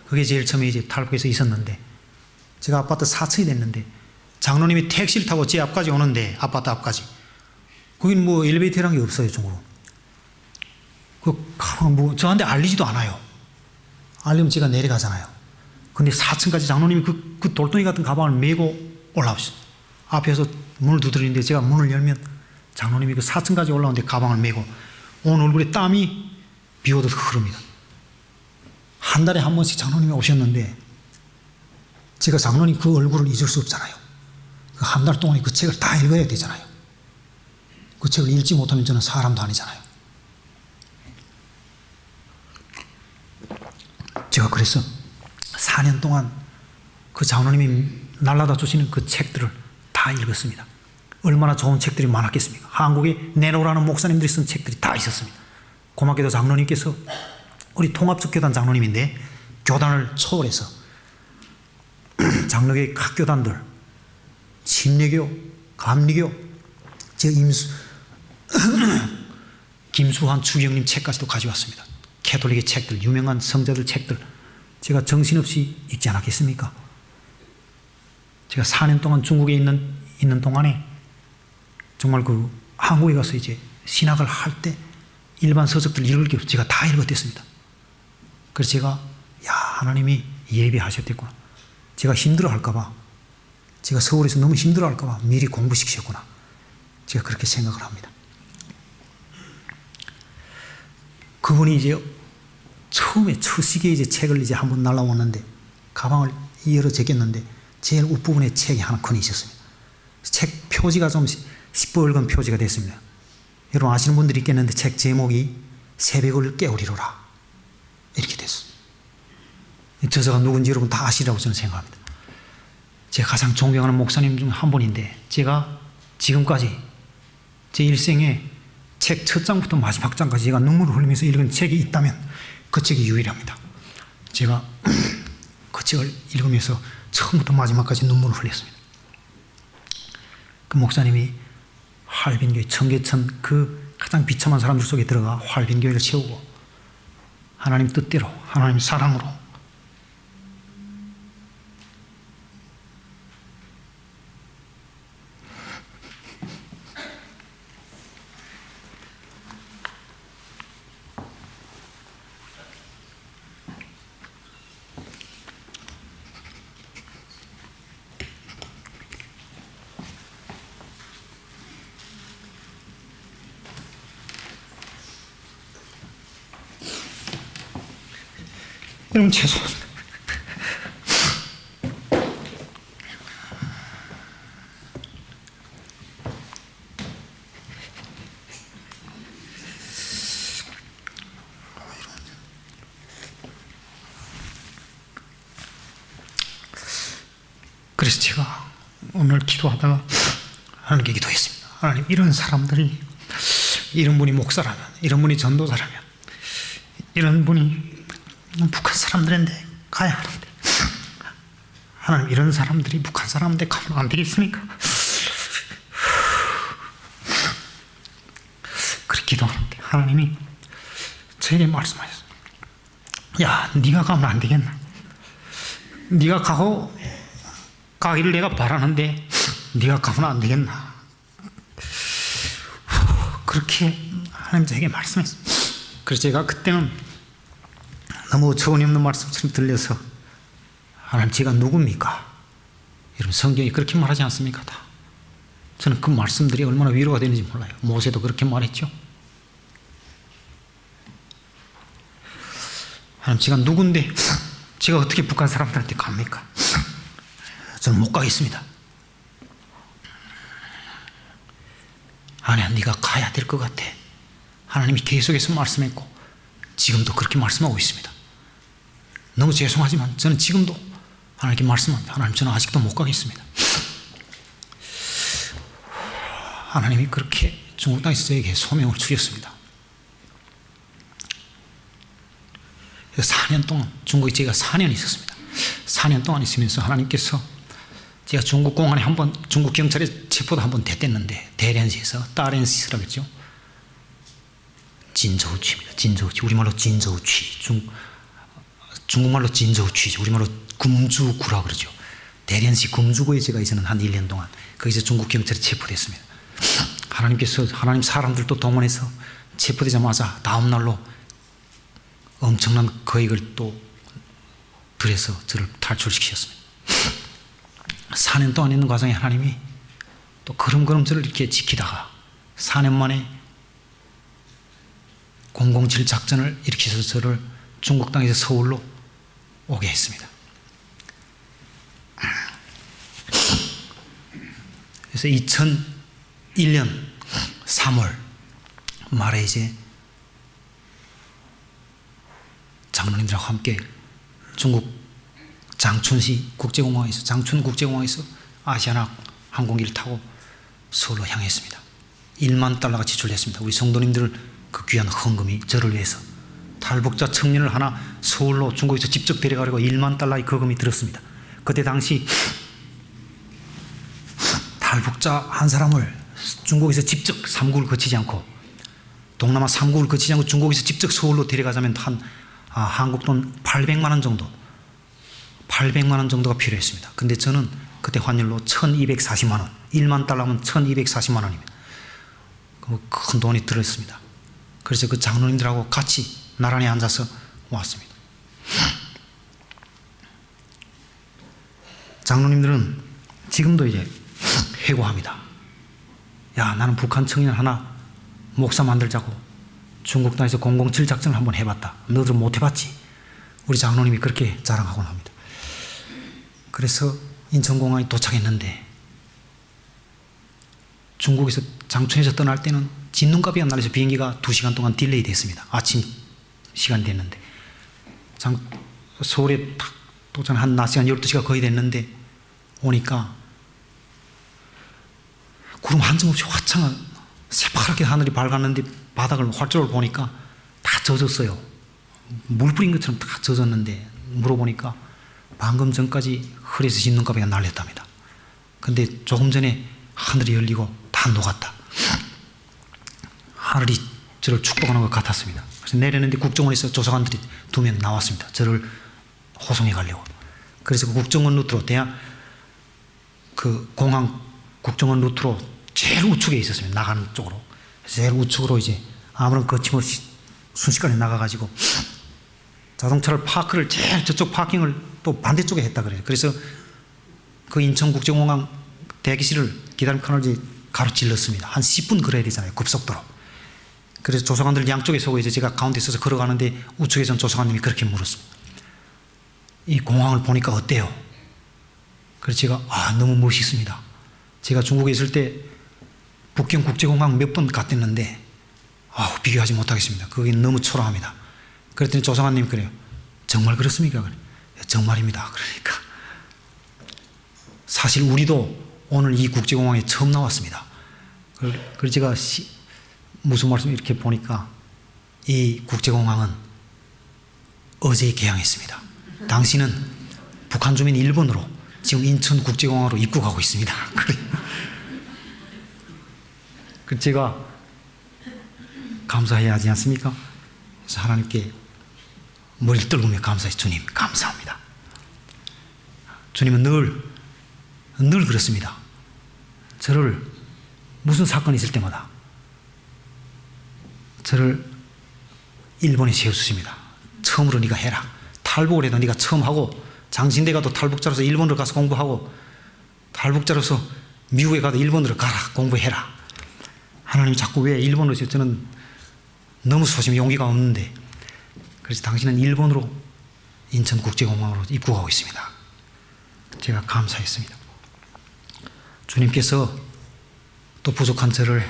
그게 제일 처음에 이제 탈북해서 있었는데 제가 아파트 4층이 됐는데 장로님이 택시를 타고 제 앞까지 오는데 아파트 앞까지 거긴 뭐 엘리베이터라는 게 없어요. 중국은. 그 가방 뭐 저한테 알리지도 않아요. 알리면 제가 내려가잖아요. 근데 4층까지 장로님이 그 돌덩이 같은 가방을 메고 올라오셨어요. 앞에서 문을 두드리는데 제가 문을 열면 장로님이 그 4층까지 올라오는데 가방을 메고 온 얼굴에 땀이 비 오듯 흐릅니다. 한 달에 한 번씩 장로님이 오셨는데 제가 장로님 그 얼굴을 잊을 수 없잖아요. 그 한 달 동안에 그 책을 다 읽어야 되잖아요. 그 책을 읽지 못하면 저는 사람도 아니잖아요. 제가 그래서 4년 동안 그 장로님이 날라다 주시는 그 책들을 다 읽었습니다. 얼마나 좋은 책들이 많았겠습니까? 한국에 내놓으라는 목사님들이 쓴 책들이 다 있었습니다. 고맙게도 장로님께서 우리 통합적교단 장로님인데 교단을 초월해서 장로교의 각 교단들 침례교, 감리교, 김수환 추경님 책까지도 가져왔습니다. 캐톨릭의 책들, 유명한 성자들 책들 제가 정신없이 읽지 않았겠습니까? 제가 4년 동안 중국에 있는 동안에 정말 그 한국에 가서 이제 신학을 할 때 일반 서적들 읽을 게 없어 제가 다 읽었댔습니다. 그래서 제가 하나님이 예비하셨댔구나. 제가 힘들어할까봐 제가 서울에서 너무 힘들어할까봐 미리 공부시키셨구나. 제가 그렇게 생각을 합니다. 그분이 이제 처음에 첫 시기에 이제 책을 이제 한번 날라왔는데 가방을 열어 제꼈는데 제일 윗부분에 책이 하나 건이 있었습니다. 책 표지가 좀 시뻘건 표지가 됐습니다. 여러분 아시는 분들이 있겠는데 책 제목이 새벽을 깨우리로라 이렇게 됐어요. 저자가 누군지 여러분 다 아시리라고 저는 생각합니다. 제가 가장 존경하는 목사님 중 한 분인데 제가 지금까지 제 일생에 책 첫 장부터 마지막 장까지 제가 눈물을 흘리면서 읽은 책이 있다면 그 책이 유일합니다. 제가 그 책을 읽으면서 처음부터 마지막까지 눈물을 흘렸습니다. 그 목사님이 할빈교회 청계천 그 가장 비참한 사람들 속에 들어가 할빈교회를 세우고 하나님 뜻대로 하나님 사랑으로 여러분 죄송합니다. 그래서 제가 오늘 기도하다가 하나님께 기도했습니다. 하나님, 이런 사람들이, 이런 분이 목사라면, 이런 분이 전도사라면, 이런 분이 북한 사람들인데 가야 하는데, 하나님, 이런 사람들이 북한 사람인데 가면 안 되겠습니까? 그렇게 기도하는데 하나님이 저에게 말씀하셨어요. 야, 네가 가면 안 되겠나? 네가 가기를 내가 바라는데 네가 가면 안 되겠나? 그렇게 하나님 저에게 말씀했어요. 그래서 제가 그때는 너무 어처구니없는 말씀처럼 들려서, 하나님, 제가 누굽니까? 여러분, 성경이 그렇게 말하지 않습니까? 다. 저는 그 말씀들이 얼마나 위로가 되는지 몰라요. 모세도 그렇게 말했죠. 하나님, 제가 누군데 제가 어떻게 북한 사람들한테 갑니까? 저는 못 가겠습니다. 아니야, 네가 가야 될 것 같아. 하나님이 계속해서 말씀했고 지금도 그렇게 말씀하고 있습니다. 너무 죄송하지만 저는 지금도 하나님께 말씀합니다. 하나님, 저는 아직도 못 가겠습니다. 하나님이 그렇게 중국 땅에서 저에게 소명을 주셨습니다. 그래서 4년 동안 중국에 제가 4년 있었습니다. 4년 동안 있으면서 하나님께서, 제가 중국 공안에 한번, 중국 경찰에 체포도 한번 됐댔는데, 대련시에서 따렌시라고 했죠. 진저우취입니다. 진저우취. 우리말로 진저우취. 중국말로 진저우취죠. 우리말로 금주구라고 그러죠. 대련시 금주구에 제가 있었는 한 1년 동안 거기서 중국 경찰에 체포됐습니다. 하나님께서, 하나님 사람들도 동원해서 체포되자마자 다음 날로 엄청난 거액을 또 들여서 저를 탈출시키셨습니다. 4년 동안 있는 과정에 하나님이 또 걸음걸음 저를 이렇게 지키다가 4년 만에 007 작전을 일으키셔서 저를 중국 땅에서 서울로 오게 했습니다. 그래서 2001년 3월 말에 이제 장로님들하고 함께 중국 장춘시 국제공항에서, 장춘 국제공항에서 아시아나 항공기를 타고 서울로 향했습니다. 1만 달러가 지출됐습니다. 우리 성도님들 그 귀한 헌금이 저를 위해서 탈북자 청년을 하나 서울로 중국에서 직접 데려가려고 1만 달러의 거금이 들었습니다. 그때 당시 탈북자 한 사람을 중국에서 직접 3국을 거치지 않고, 동남아 3국을 거치지 않고 중국에서 직접 서울로 데려가자면 한국 돈 800만 원 정도, 800만 원 정도가 필요했습니다. 근데 저는 그때 환율로 1240만 원, 1만 달러면 1240만 원입니다. 큰 돈이 들었습니다. 그래서 그 장로님들하고 같이 나란히 앉아서 왔습니다. 장로님들은 지금도 이제 회고합니다. 야, 나는 북한 청년 하나 목사 만들자고 중국 땅에서 007 작전을 한번 해봤다. 너들 못 해봤지? 우리 장로님이 그렇게 자랑하곤 합니다. 그래서 인천공항에 도착했는데, 중국에서 장춘에서 떠날 때는 진눈값이 안 날려서 비행기가 2시간 동안 딜레이 됐습니다. 아침 시간이 됐는데, 서울에 딱 도착 한 낮 시간 12시가 거의 됐는데 오니까 구름 한 점 없이 화창한 새파랗게 하늘이 밝았는데 바닥을 활주로를 보니까 다 젖었어요. 물 뿌린 것처럼 다 젖었는데, 물어보니까 방금 전까지 허리에서 진눈가비가 날렸답니다. 근데 조금 전에 하늘이 열리고 다 녹았다. 하늘이 저를 축복하는 것 같았습니다. 그래서 내렸는데 국정원에서 조사관들이 2명 나왔습니다. 저를 호송해 가려고. 그래서 그 국정원 루트로, 그 공항 국정원 루트로 제일 우측에 있었습니다. 나가는 쪽으로. 제일 우측으로 이제 아무런 거침없이 순식간에 나가가지고 자동차를 파크를 제일 저쪽 파킹을 또 반대쪽에 했다 그래요. 그래서 그 인천국제공항 대기실을 기다림 카널 가로질렀습니다. 한 10분 걸어야 되잖아요. 급속도로. 그래서 조사관들 양쪽에 서고 이제 제가 가운데 있어서 걸어가는데 우측에선 조사관님이 그렇게 물었습니다. 이 공항을 보니까 어때요? 그래서 제가 너무 멋있습니다. 제가 중국에 있을 때 북경 국제공항 몇 번 갔댔는데 비교하지 못하겠습니다. 그게 너무 초라합니다. 그랬더니 조상아님 그래요. 정말 그렇습니까? 그래. 정말입니다. 그러니까 사실 우리도 오늘 이 국제공항에 처음 나왔습니다. 그래서 제가 무슨 말씀 이렇게 보니까 이 국제공항은 어제 개항했습니다. 당신은 북한 주민 1번으로 지금 인천국제공항으로 입국하고 있습니다. 그래서 제가 감사해야 하지 않습니까? 그래서 하나님께 머리를 떨구며 감사해요. 주님 감사합니다. 주님은 늘 그렇습니다. 저를 무슨 사건이 있을 때마다 저를 일본에 세워주십니다. 처음으로 네가 해라. 탈북을 해도 네가 처음 하고, 장신대 가도 탈북자로서 일본으로 가서 공부하고, 탈북자로서 미국에 가도 일본으로 가라. 공부해라. 하나님이 자꾸 왜 일본으로 해서 저는 너무 소심 용기가 없는데, 그래서 당신은 일본으로 인천국제공항으로 입국하고 있습니다. 제가 감사했습니다. 주님께서 또 부족한 저를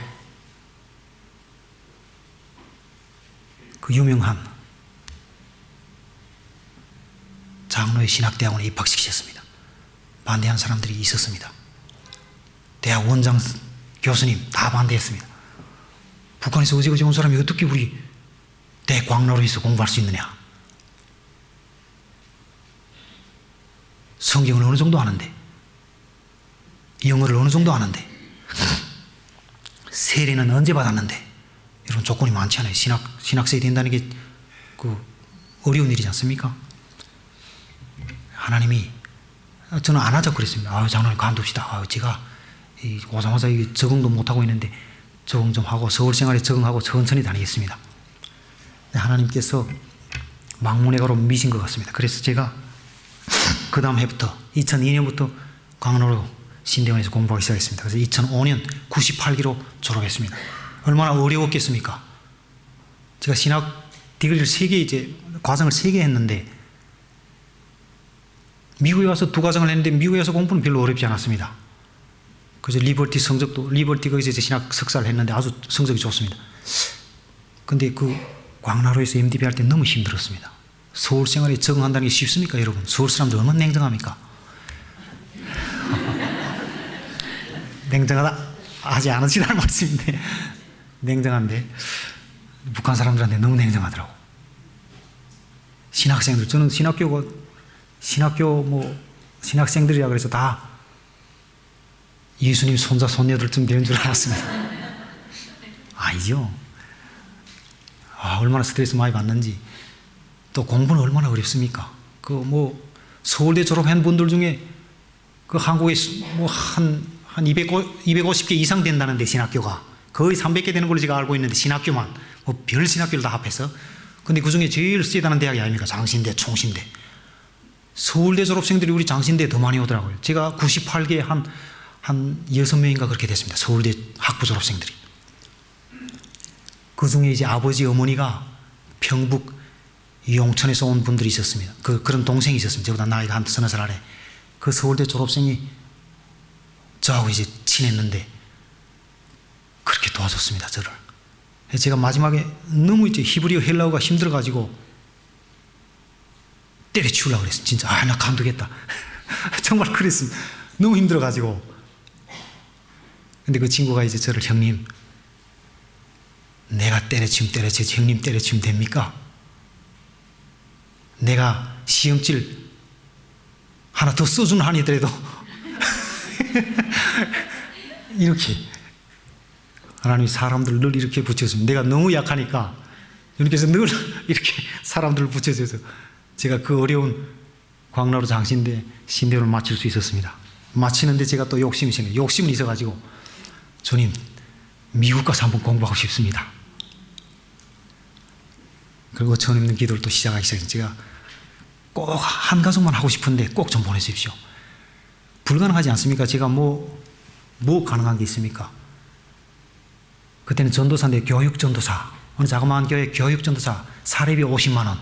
그 유명한 장로의 신학대학원에 입학시키셨습니다. 반대한 사람들이 있었습니다. 대학 원장 교수님 다 반대했습니다. 북한에서 어지거지 온 사람이 어떻게 우리 대광로로에서 공부할 수 있느냐. 성경을 어느 정도 아는데, 영어를 어느 정도 아는데, 세례는 언제 받았는데, 이런 조건이 많지 않아요. 신학생이 된다는 게 어려운 일이지 않습니까? 하나님이, 저는 안 하자고 그랬습니다. 장로님 관둡시다. 제가 오자마자 적응도 못하고 있는데 적응 좀 하고 서울 생활에 적응하고 천천히 다니겠습니다. 하나님께서 망문회가로 미신 것 같습니다. 그래서 제가 그 다음 해부터 2002년부터 강로로 신대원에서 공부하기 시작했습니다. 그래서 2005년 98기로 졸업했습니다. 얼마나 어려웠겠습니까? 제가 신학 디그리를 3개 과정을 3개 했는데, 미국에 와서 2과정을 했는데 미국에 와서 공부는 별로 어렵지 않았습니다. 그래서 리버티 거기서 신학 석사를 했는데 아주 성적이 좋습니다. 근데 광나루에서 MDB 할 때 너무 힘들었습니다. 서울 생활에 적응한다는 게 쉽습니까, 여러분? 서울 사람들 얼마나 냉정합니까? 냉정하다 하지 않으시라는 말씀인데, 냉정한데 북한 사람들한테 너무 냉정하더라고. 신학생들, 저는 신학생들이라 그래서 다 예수님 손자 손녀들쯤 되는 줄 알았습니다. 아니죠. 얼마나 스트레스 많이 받는지. 또 공부는 얼마나 어렵습니까? 서울대 졸업한 분들 중에 한국에 한 250개 이상 된다는데, 신학교가 거의 300개 되는 걸로 제가 알고 있는데, 신학교만 별 신학교를 다 합해서. 근데 그 중에 제일 세다는 대학이 아닙니까? 장신대, 총신대. 서울대 졸업생들이 우리 장신대에 더 많이 오더라고요. 제가 98개 한 6명인가 그렇게 됐습니다. 서울대 학부 졸업생들이. 그 중에 이제 아버지 어머니가 평북 용천에서 온 분들이 있었습니다. 그런 동생이 있었습니다. 저보다 나이가 한 서너 살 아래. 그 서울대 졸업생이 저하고 이제 친했는데 그렇게 도와줬습니다, 저를. 제가 마지막에 너무 이제 히브리어 헬라어가 힘들어가지고 때려치우려고 그랬어요. 진짜 나 감독했다. 정말 그랬습니다. 너무 힘들어가지고. 근데 그 친구가 이제 저를, 형님, 내가 때려치우면 형님 때려치우면 됩니까? 내가 시험질 하나 더 써주는 한이더라도 이렇게 하나님이 사람들을 늘 이렇게 붙여줍니다. 내가 너무 약하니까 주님께서 늘 이렇게 사람들을 붙여줘서 제가 그 어려운 광나루 장신대 신대를 마칠 수 있었습니다. 마치는데 제가 또 욕심이 있어가지고, 주님, 미국 가서 한번 공부하고 싶습니다. 그리고 처음 있는 기도를 또 시작하기 시작했어요. 제가 꼭 한 가족만 하고 싶은데 꼭 좀 보내주십시오. 불가능하지 않습니까? 제가 뭐 가능한 게 있습니까? 그때는 전도사인데 교육전도사, 어느 자그마한 교회 교육전도사 사례비 50만 원.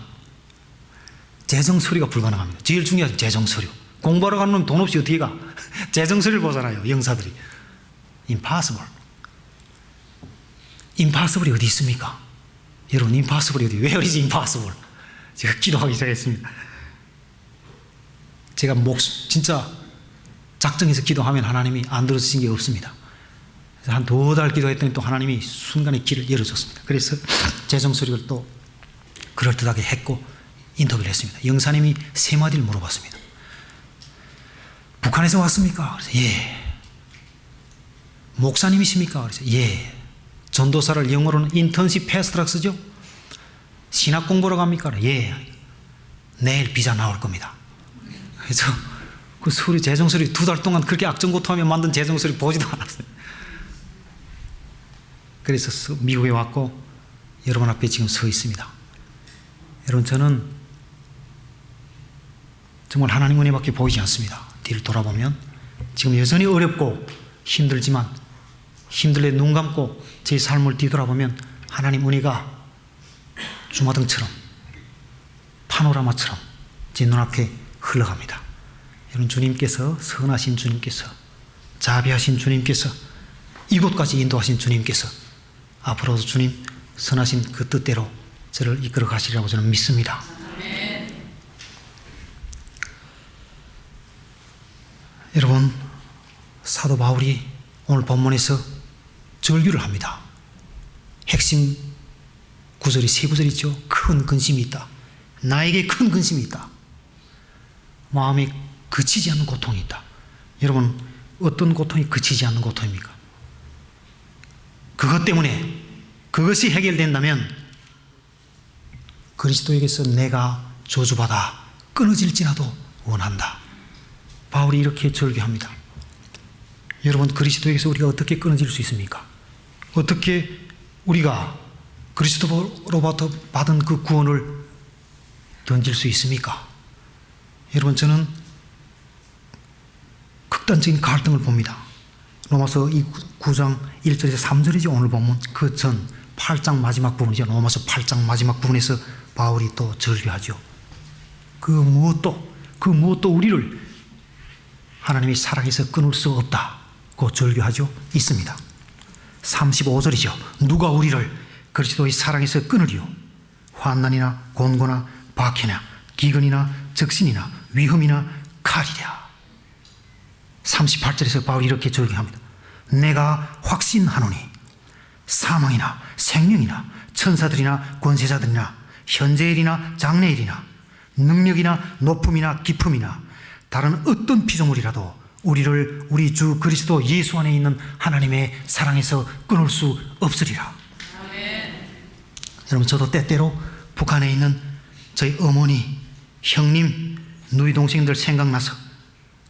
재정 서류가 불가능합니다. 제일 중요한 재정 서류. 공부하러 가는 놈 돈 없이 어떻게 가? 재정 서류를 보잖아요, 영사들이. impossible. impossible이 어디 있습니까? 여러분, impossible이 어디? Where is impossible? 제가 기도하기 시작했습니다. 제가 진짜 작정해서 기도하면 하나님이 안 들어주신 게 없습니다. 한 2달 기도했더니 또 하나님이 순간에 길을 열어줬습니다. 그래서 재정 서류를 또 그럴듯하게 했고 인터뷰를 했습니다. 영사님이 3마디를 물어봤습니다. 북한에서 왔습니까? 그래서 예. 목사님이십니까? 그래서 예. 전도사를 영어로는 인턴십 패스트트랙 쓰죠? 신학 공부로 갑니까? 예. 내일 비자 나올 겁니다. 그래서 그 서류, 재정 서류 2달 동안 그렇게 악정고투하며 만든 재정 서류 보지도 않았어요. 그래서 미국에 왔고 여러분 앞에 지금 서 있습니다. 여러분, 저는 정말 하나님 은혜밖에 보이지 않습니다. 뒤를 돌아보면 지금 여전히 어렵고 힘들지만 힘들래 눈 감고 제 삶을 뒤돌아보면 하나님 은혜가 주마등처럼 파노라마처럼 제 눈앞에 흘러갑니다. 여러분, 주님께서, 선하신 주님께서, 자비하신 주님께서, 이곳까지 인도하신 주님께서 앞으로도 주님 선하신 그 뜻대로 저를 이끌어 가시리라고 저는 믿습니다. 여러분, 사도 바울이 오늘 본문에서 절규를 합니다. 핵심 구절이 3구절이죠. 큰 근심이 있다. 나에게 큰 근심이 있다. 마음에 그치지 않는 고통이 있다. 여러분, 어떤 고통이 그치지 않는 고통입니까? 그것 때문에 그것이 해결된다면 그리스도에게서 내가 저주받아 끊어질지라도 원한다. 바울이 이렇게 절규합니다. 여러분, 그리스도에게서 우리가 어떻게 끊어질 수 있습니까? 어떻게 우리가 그리스도로부터 받은 그 구원을 던질 수 있습니까? 여러분, 저는 극단적인 갈등을 봅니다. 로마서 9장 1절에서 3절이죠. 오늘 보면 그 전 8장 마지막 부분이죠. 로마서 8장 마지막 부분에서 바울이 또 절규하죠. 그 무엇도 우리를 하나님의 사랑에서 끊을 수 없다고 절규하죠. 있습니다. 35절이죠. 누가 우리를 그리스도의 사랑에서 끊으리요? 환난이나 곤고나 박해나 기근이나 적신이나 위험이나 칼이랴. 38절에서 바울이 이렇게 절규합니다. 내가 확신하노니 사망이나 생명이나 천사들이나 권세자들이나 현재일이나 장래일이나 능력이나 높음이나 깊음이나 다른 어떤 피조물이라도 우리를 우리 주 그리스도 예수 안에 있는 하나님의 사랑에서 끊을 수 없으리라. 아멘. 여러분, 저도 때때로 북한에 있는 저희 어머니, 형님, 누이 동생들 생각나서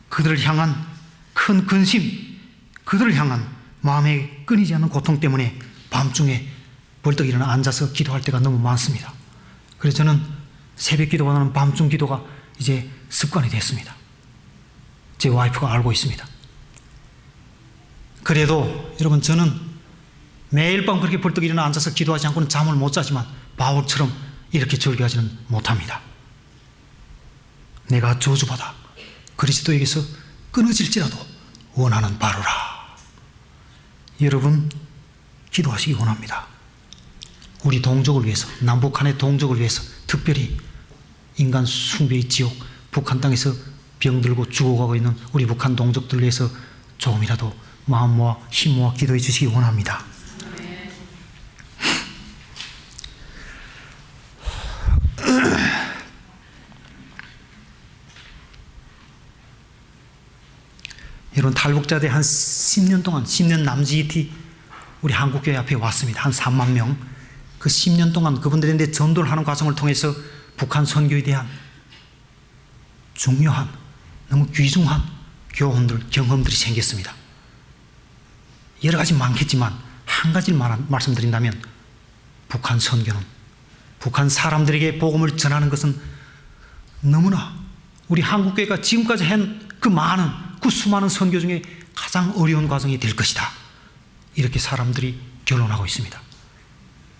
그들을 향한 큰 근심, 그들을 향한 마음에 끊이지 않는 고통 때문에 밤중에 벌떡 일어나 앉아서 기도할 때가 너무 많습니다. 그래서 저는 새벽 기도보다는 밤중 기도가 이제 습관이 됐습니다. 제 와이프가 알고 있습니다. 그래도 여러분, 저는 매일 밤 그렇게 벌떡 일어나 앉아서 기도하지 않고는 잠을 못 자지만 바울처럼 이렇게 절규하지는 못합니다. 내가 저주받아 그리스도에게서 끊어질지라도 원하는 바로라. 여러분, 기도하시기 원합니다. 우리 동족을 위해서, 남북한의 동족을 위해서, 특별히 인간 숭배의 지옥 북한 땅에서 병들고 죽어가고 있는 우리 북한 동족들 위해서 조금이라도 마음 모아 힘 모아 기도해 주시기 원합니다. 여러분, 탈북자들 한 10년 동안, 10년 남짓이 우리 한국교회 앞에 왔습니다. 한 3만 명. 그 10년 동안 그분들한테 전도를 하는 과정을 통해서 북한 선교에 대한 중요한, 너무 귀중한 교훈들, 경험들이 생겼습니다. 여러 가지 많겠지만 한 가지를 말씀드린다면 북한 선교는, 북한 사람들에게 복음을 전하는 것은 너무나 우리 한국교회가 지금까지 한 그 많은, 그 수많은 선교 중에 가장 어려운 과정이 될 것이다. 이렇게 사람들이 결론하고 있습니다.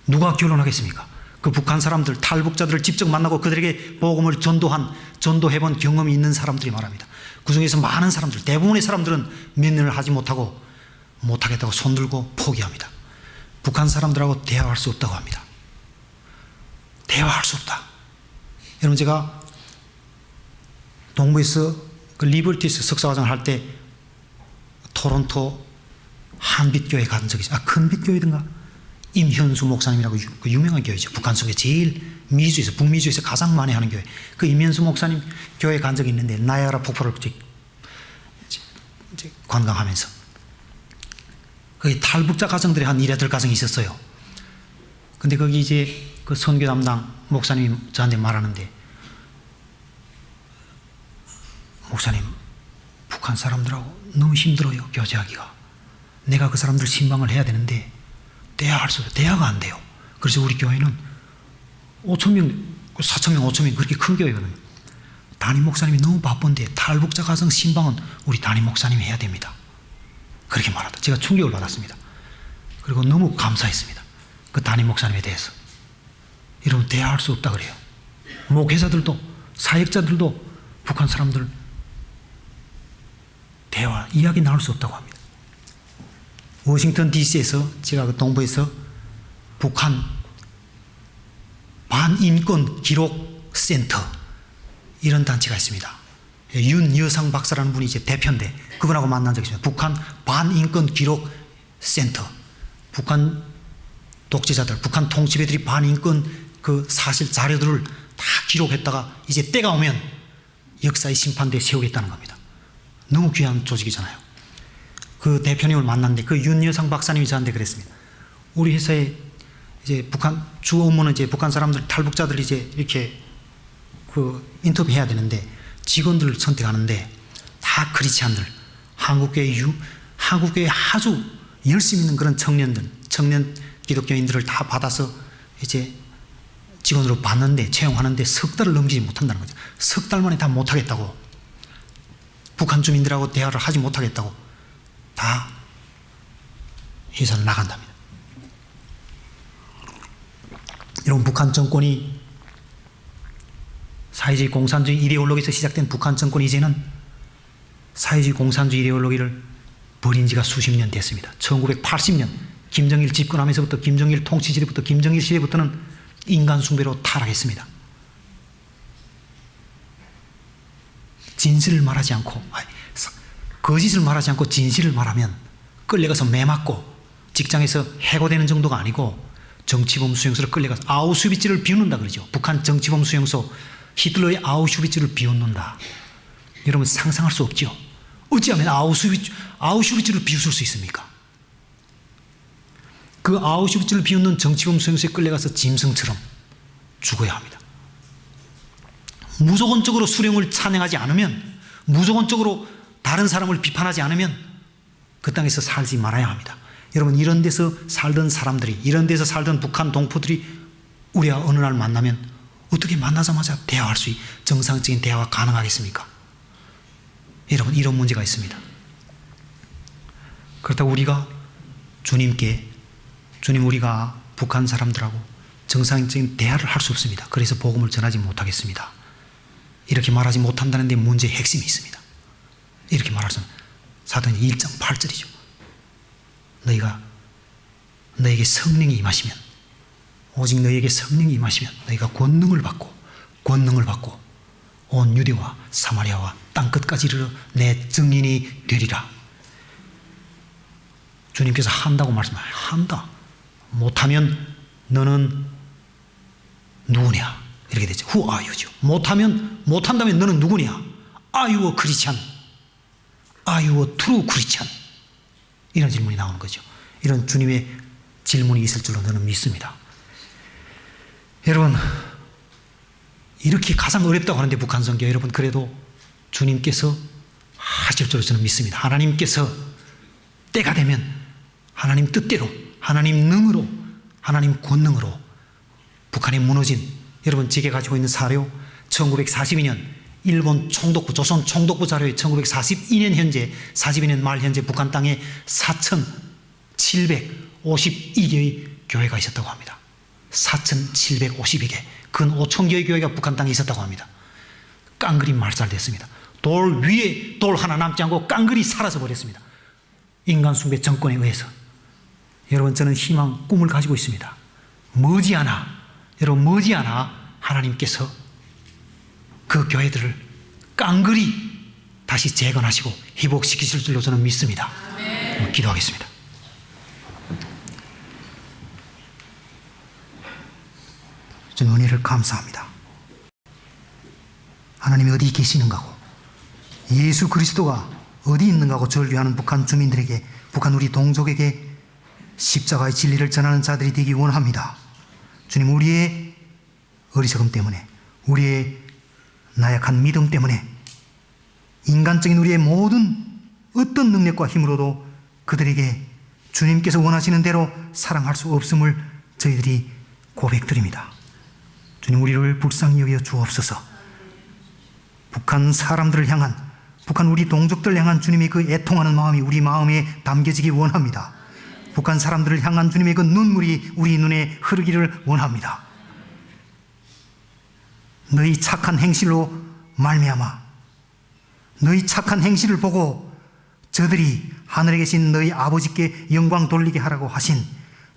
누가 결론하겠습니까? 그 북한 사람들, 탈북자들을 직접 만나고 그들에게 복음을 전도해본 경험이 있는 사람들이 말합니다. 그 중에서 많은 사람들, 대부분의 사람들은 몇 년을 하지 못하겠다고 손들고 포기합니다. 북한 사람들하고 대화할 수 없다고 합니다. 대화할 수 없다. 여러분, 제가 동부에서 그 리버티스 석사과정을 할 때 토론토 한빛교회 간 적이 있어요. 큰빛교회든가? 임현수 목사님이라고 그 유명한 교회죠. 북한 속에 제일 북미주에서 가장 많이 하는 교회. 그 임현수 목사님 교회 간 적이 있는데, 나이아가라 폭포를 이제 관광하면서 거기 탈북자 가정들이 한 1~8 가정이 있었어요. 근데 거기 이제 그 선교 담당 목사님이 저한테 말하는데, 목사님, 북한 사람들하고 너무 힘들어요, 교제하기가. 내가 그 사람들 신방을 해야 되는데 대화할 수 없어요. 대화가 안 돼요. 그래서 우리 교회는 5,000명, 4,000명, 5,000명, 그렇게 큰 교회거든요. 담임 목사님이 너무 바쁜데 탈북자 가정 신방은 우리 담임 목사님이 해야 됩니다. 그렇게 말하다. 제가 충격을 받았습니다. 그리고 너무 감사했습니다. 그 담임 목사님에 대해서. 이러면 대화할 수 없다 그래요. 목회자들도, 사역자들도 북한 사람들 대화, 이야기 나눌 수 없다고 합니다. 워싱턴 DC에서, 제가 그 동부에서 북한 반인권 기록센터, 이런 단체가 있습니다. 윤여상 박사라는 분이 이제 대표인데, 그분하고 만난 적이 있습니다. 북한 반인권 기록센터. 북한 독재자들, 북한 통치배들이 반인권 그 사실 자료들을 다 기록했다가 이제 때가 오면 역사의 심판대에 세우겠다는 겁니다. 너무 귀한 조직이잖아요. 그 대표님을 만났는데, 그 윤여상 박사님이 저한테 그랬습니다. 우리 회사에 이제 북한 주 업무는 이제 북한 사람들, 탈북자들 이제 이렇게 그 인터뷰해야 되는데, 직원들을 선택하는데 다 크리스찬들, 한국교회 아주 열심히 있는 그런 청년 기독교인들을 다 받아서 이제 직원으로 받는데, 채용하는데 석 달을 넘기지 못한다는 거죠. 석 달 만에 다 못하겠다고, 북한 주민들하고 대화를 하지 못하겠다고 다 회사를 나간답니다. 여러분, 북한 정권이 사회주의 공산주의 이데올로기에서 시작된 북한 정권이 이제는 사회주의 공산주의 이데올로기를 버린 지가 수십 년 됐습니다. 1980년 김정일 집권하면서부터, 김정일 통치 시대부터, 김정일 시대부터는 인간 숭배로 타락했습니다. 진실을 말하지 않고, 거짓을 말하지 않고 진실을 말하면 끌려가서 매 맞고, 직장에서 해고되는 정도가 아니고 정치범 수용소로 끌려가서 아우슈비츠를 비웃는다 그러죠. 북한 정치범 수용소, 히틀러의 아우슈비츠를 비웃는다. 여러분, 상상할 수 없죠. 어찌하면 아우슈비츠를 비웃을 수 있습니까? 그 아우슈비츠를 비웃는 정치범 수용소에 끌려가서 짐승처럼 죽어야 합니다. 무조건적으로 수령을 찬양하지 않으면, 무조건적으로 다른 사람을 비판하지 않으면 그 땅에서 살지 말아야 합니다. 여러분, 이런 데서 살던 사람들이, 이런 데서 살던 북한 동포들이 우리와 어느 날 만나면 어떻게 만나자마자 대화할 수, 정상적인 대화가 가능하겠습니까? 여러분, 이런 문제가 있습니다. 그렇다고 우리가 주님께, 주님, 우리가 북한 사람들하고 정상적인 대화를 할 수 없습니다. 그래서 복음을 전하지 못하겠습니다. 이렇게 말하지 못한다는 데 문제의 핵심이 있습니다. 이렇게 말할 수는 사도행 1장 8절이죠. 너에게 성령이 임하시면, 오직 너에게 성령이 임하시면 너희가 권능을 받고 온 유대와 사마리아와 땅끝까지 이르러 내 증인이 되리라. 주님께서 한다고 말씀하세요. 한다. 못하면 너는 누구냐? 이렇게 되죠. Who are you죠. 못한다면 너는 누구냐? Are you a Christian? Are you a true Christian? 이런 질문이 나오는 거죠. 이런 주님의 질문이 있을 줄로 저는 믿습니다. 여러분, 이렇게 가장 어렵다고 하는데 북한 선교, 여러분, 그래도 주님께서 하실 줄로 저는 믿습니다. 하나님께서 때가 되면 하나님 뜻대로, 하나님 능으로, 하나님 권능으로 북한이 무너진, 여러분, 제게 가지고 있는 사료 1942년 일본 총독부, 조선 총독부 자료에 1942년 현재, 42년 말 현재 북한 땅에 4,752개의 교회가 있었다고 합니다. 4,752개, 근 5,000개의 교회가 북한 땅에 있었다고 합니다. 깡그리 말살됐습니다. 돌 위에 돌 하나 남지 않고 깡그리 사라져버렸습니다. 인간 숭배 정권에 의해서. 여러분, 저는 희망, 꿈을 가지고 있습니다. 머지않아, 여러분, 머지않아 하나님께서 그 교회들을 깡그리 다시 재건하시고 회복시키실 줄로 저는 믿습니다. 기도하겠습니다. 저는 은혜를 감사합니다. 하나님이 어디 계시는가고, 예수 그리스도가 어디 있는가고 절규하는 북한 주민들에게, 북한 우리 동족에게 십자가의 진리를 전하는 자들이 되기 원합니다. 주님, 우리의 어리석음 때문에, 우리의 나약한 믿음 때문에, 인간적인 우리의 모든 어떤 능력과 힘으로도 그들에게 주님께서 원하시는 대로 사랑할 수 없음을 저희들이 고백드립니다. 주님, 우리를 불쌍히 여겨 주옵소서. 북한 사람들을 향한, 북한 우리 동족들을 향한 주님의 그 애통하는 마음이 우리 마음에 담겨지기 원합니다. 북한 사람들을 향한 주님의 그 눈물이 우리 눈에 흐르기를 원합니다. 너희 착한 행실로 말미암아, 너희 착한 행실을 보고 저들이 하늘에 계신 너희 아버지께 영광 돌리게 하라고 하신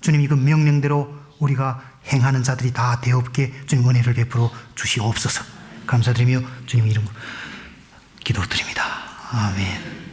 주님이 그 명령대로 우리가 행하는 자들이 다 되옵게 주님 은혜를 베풀어 주시옵소서. 감사드리며 주님 이름으로 기도드립니다. 아멘.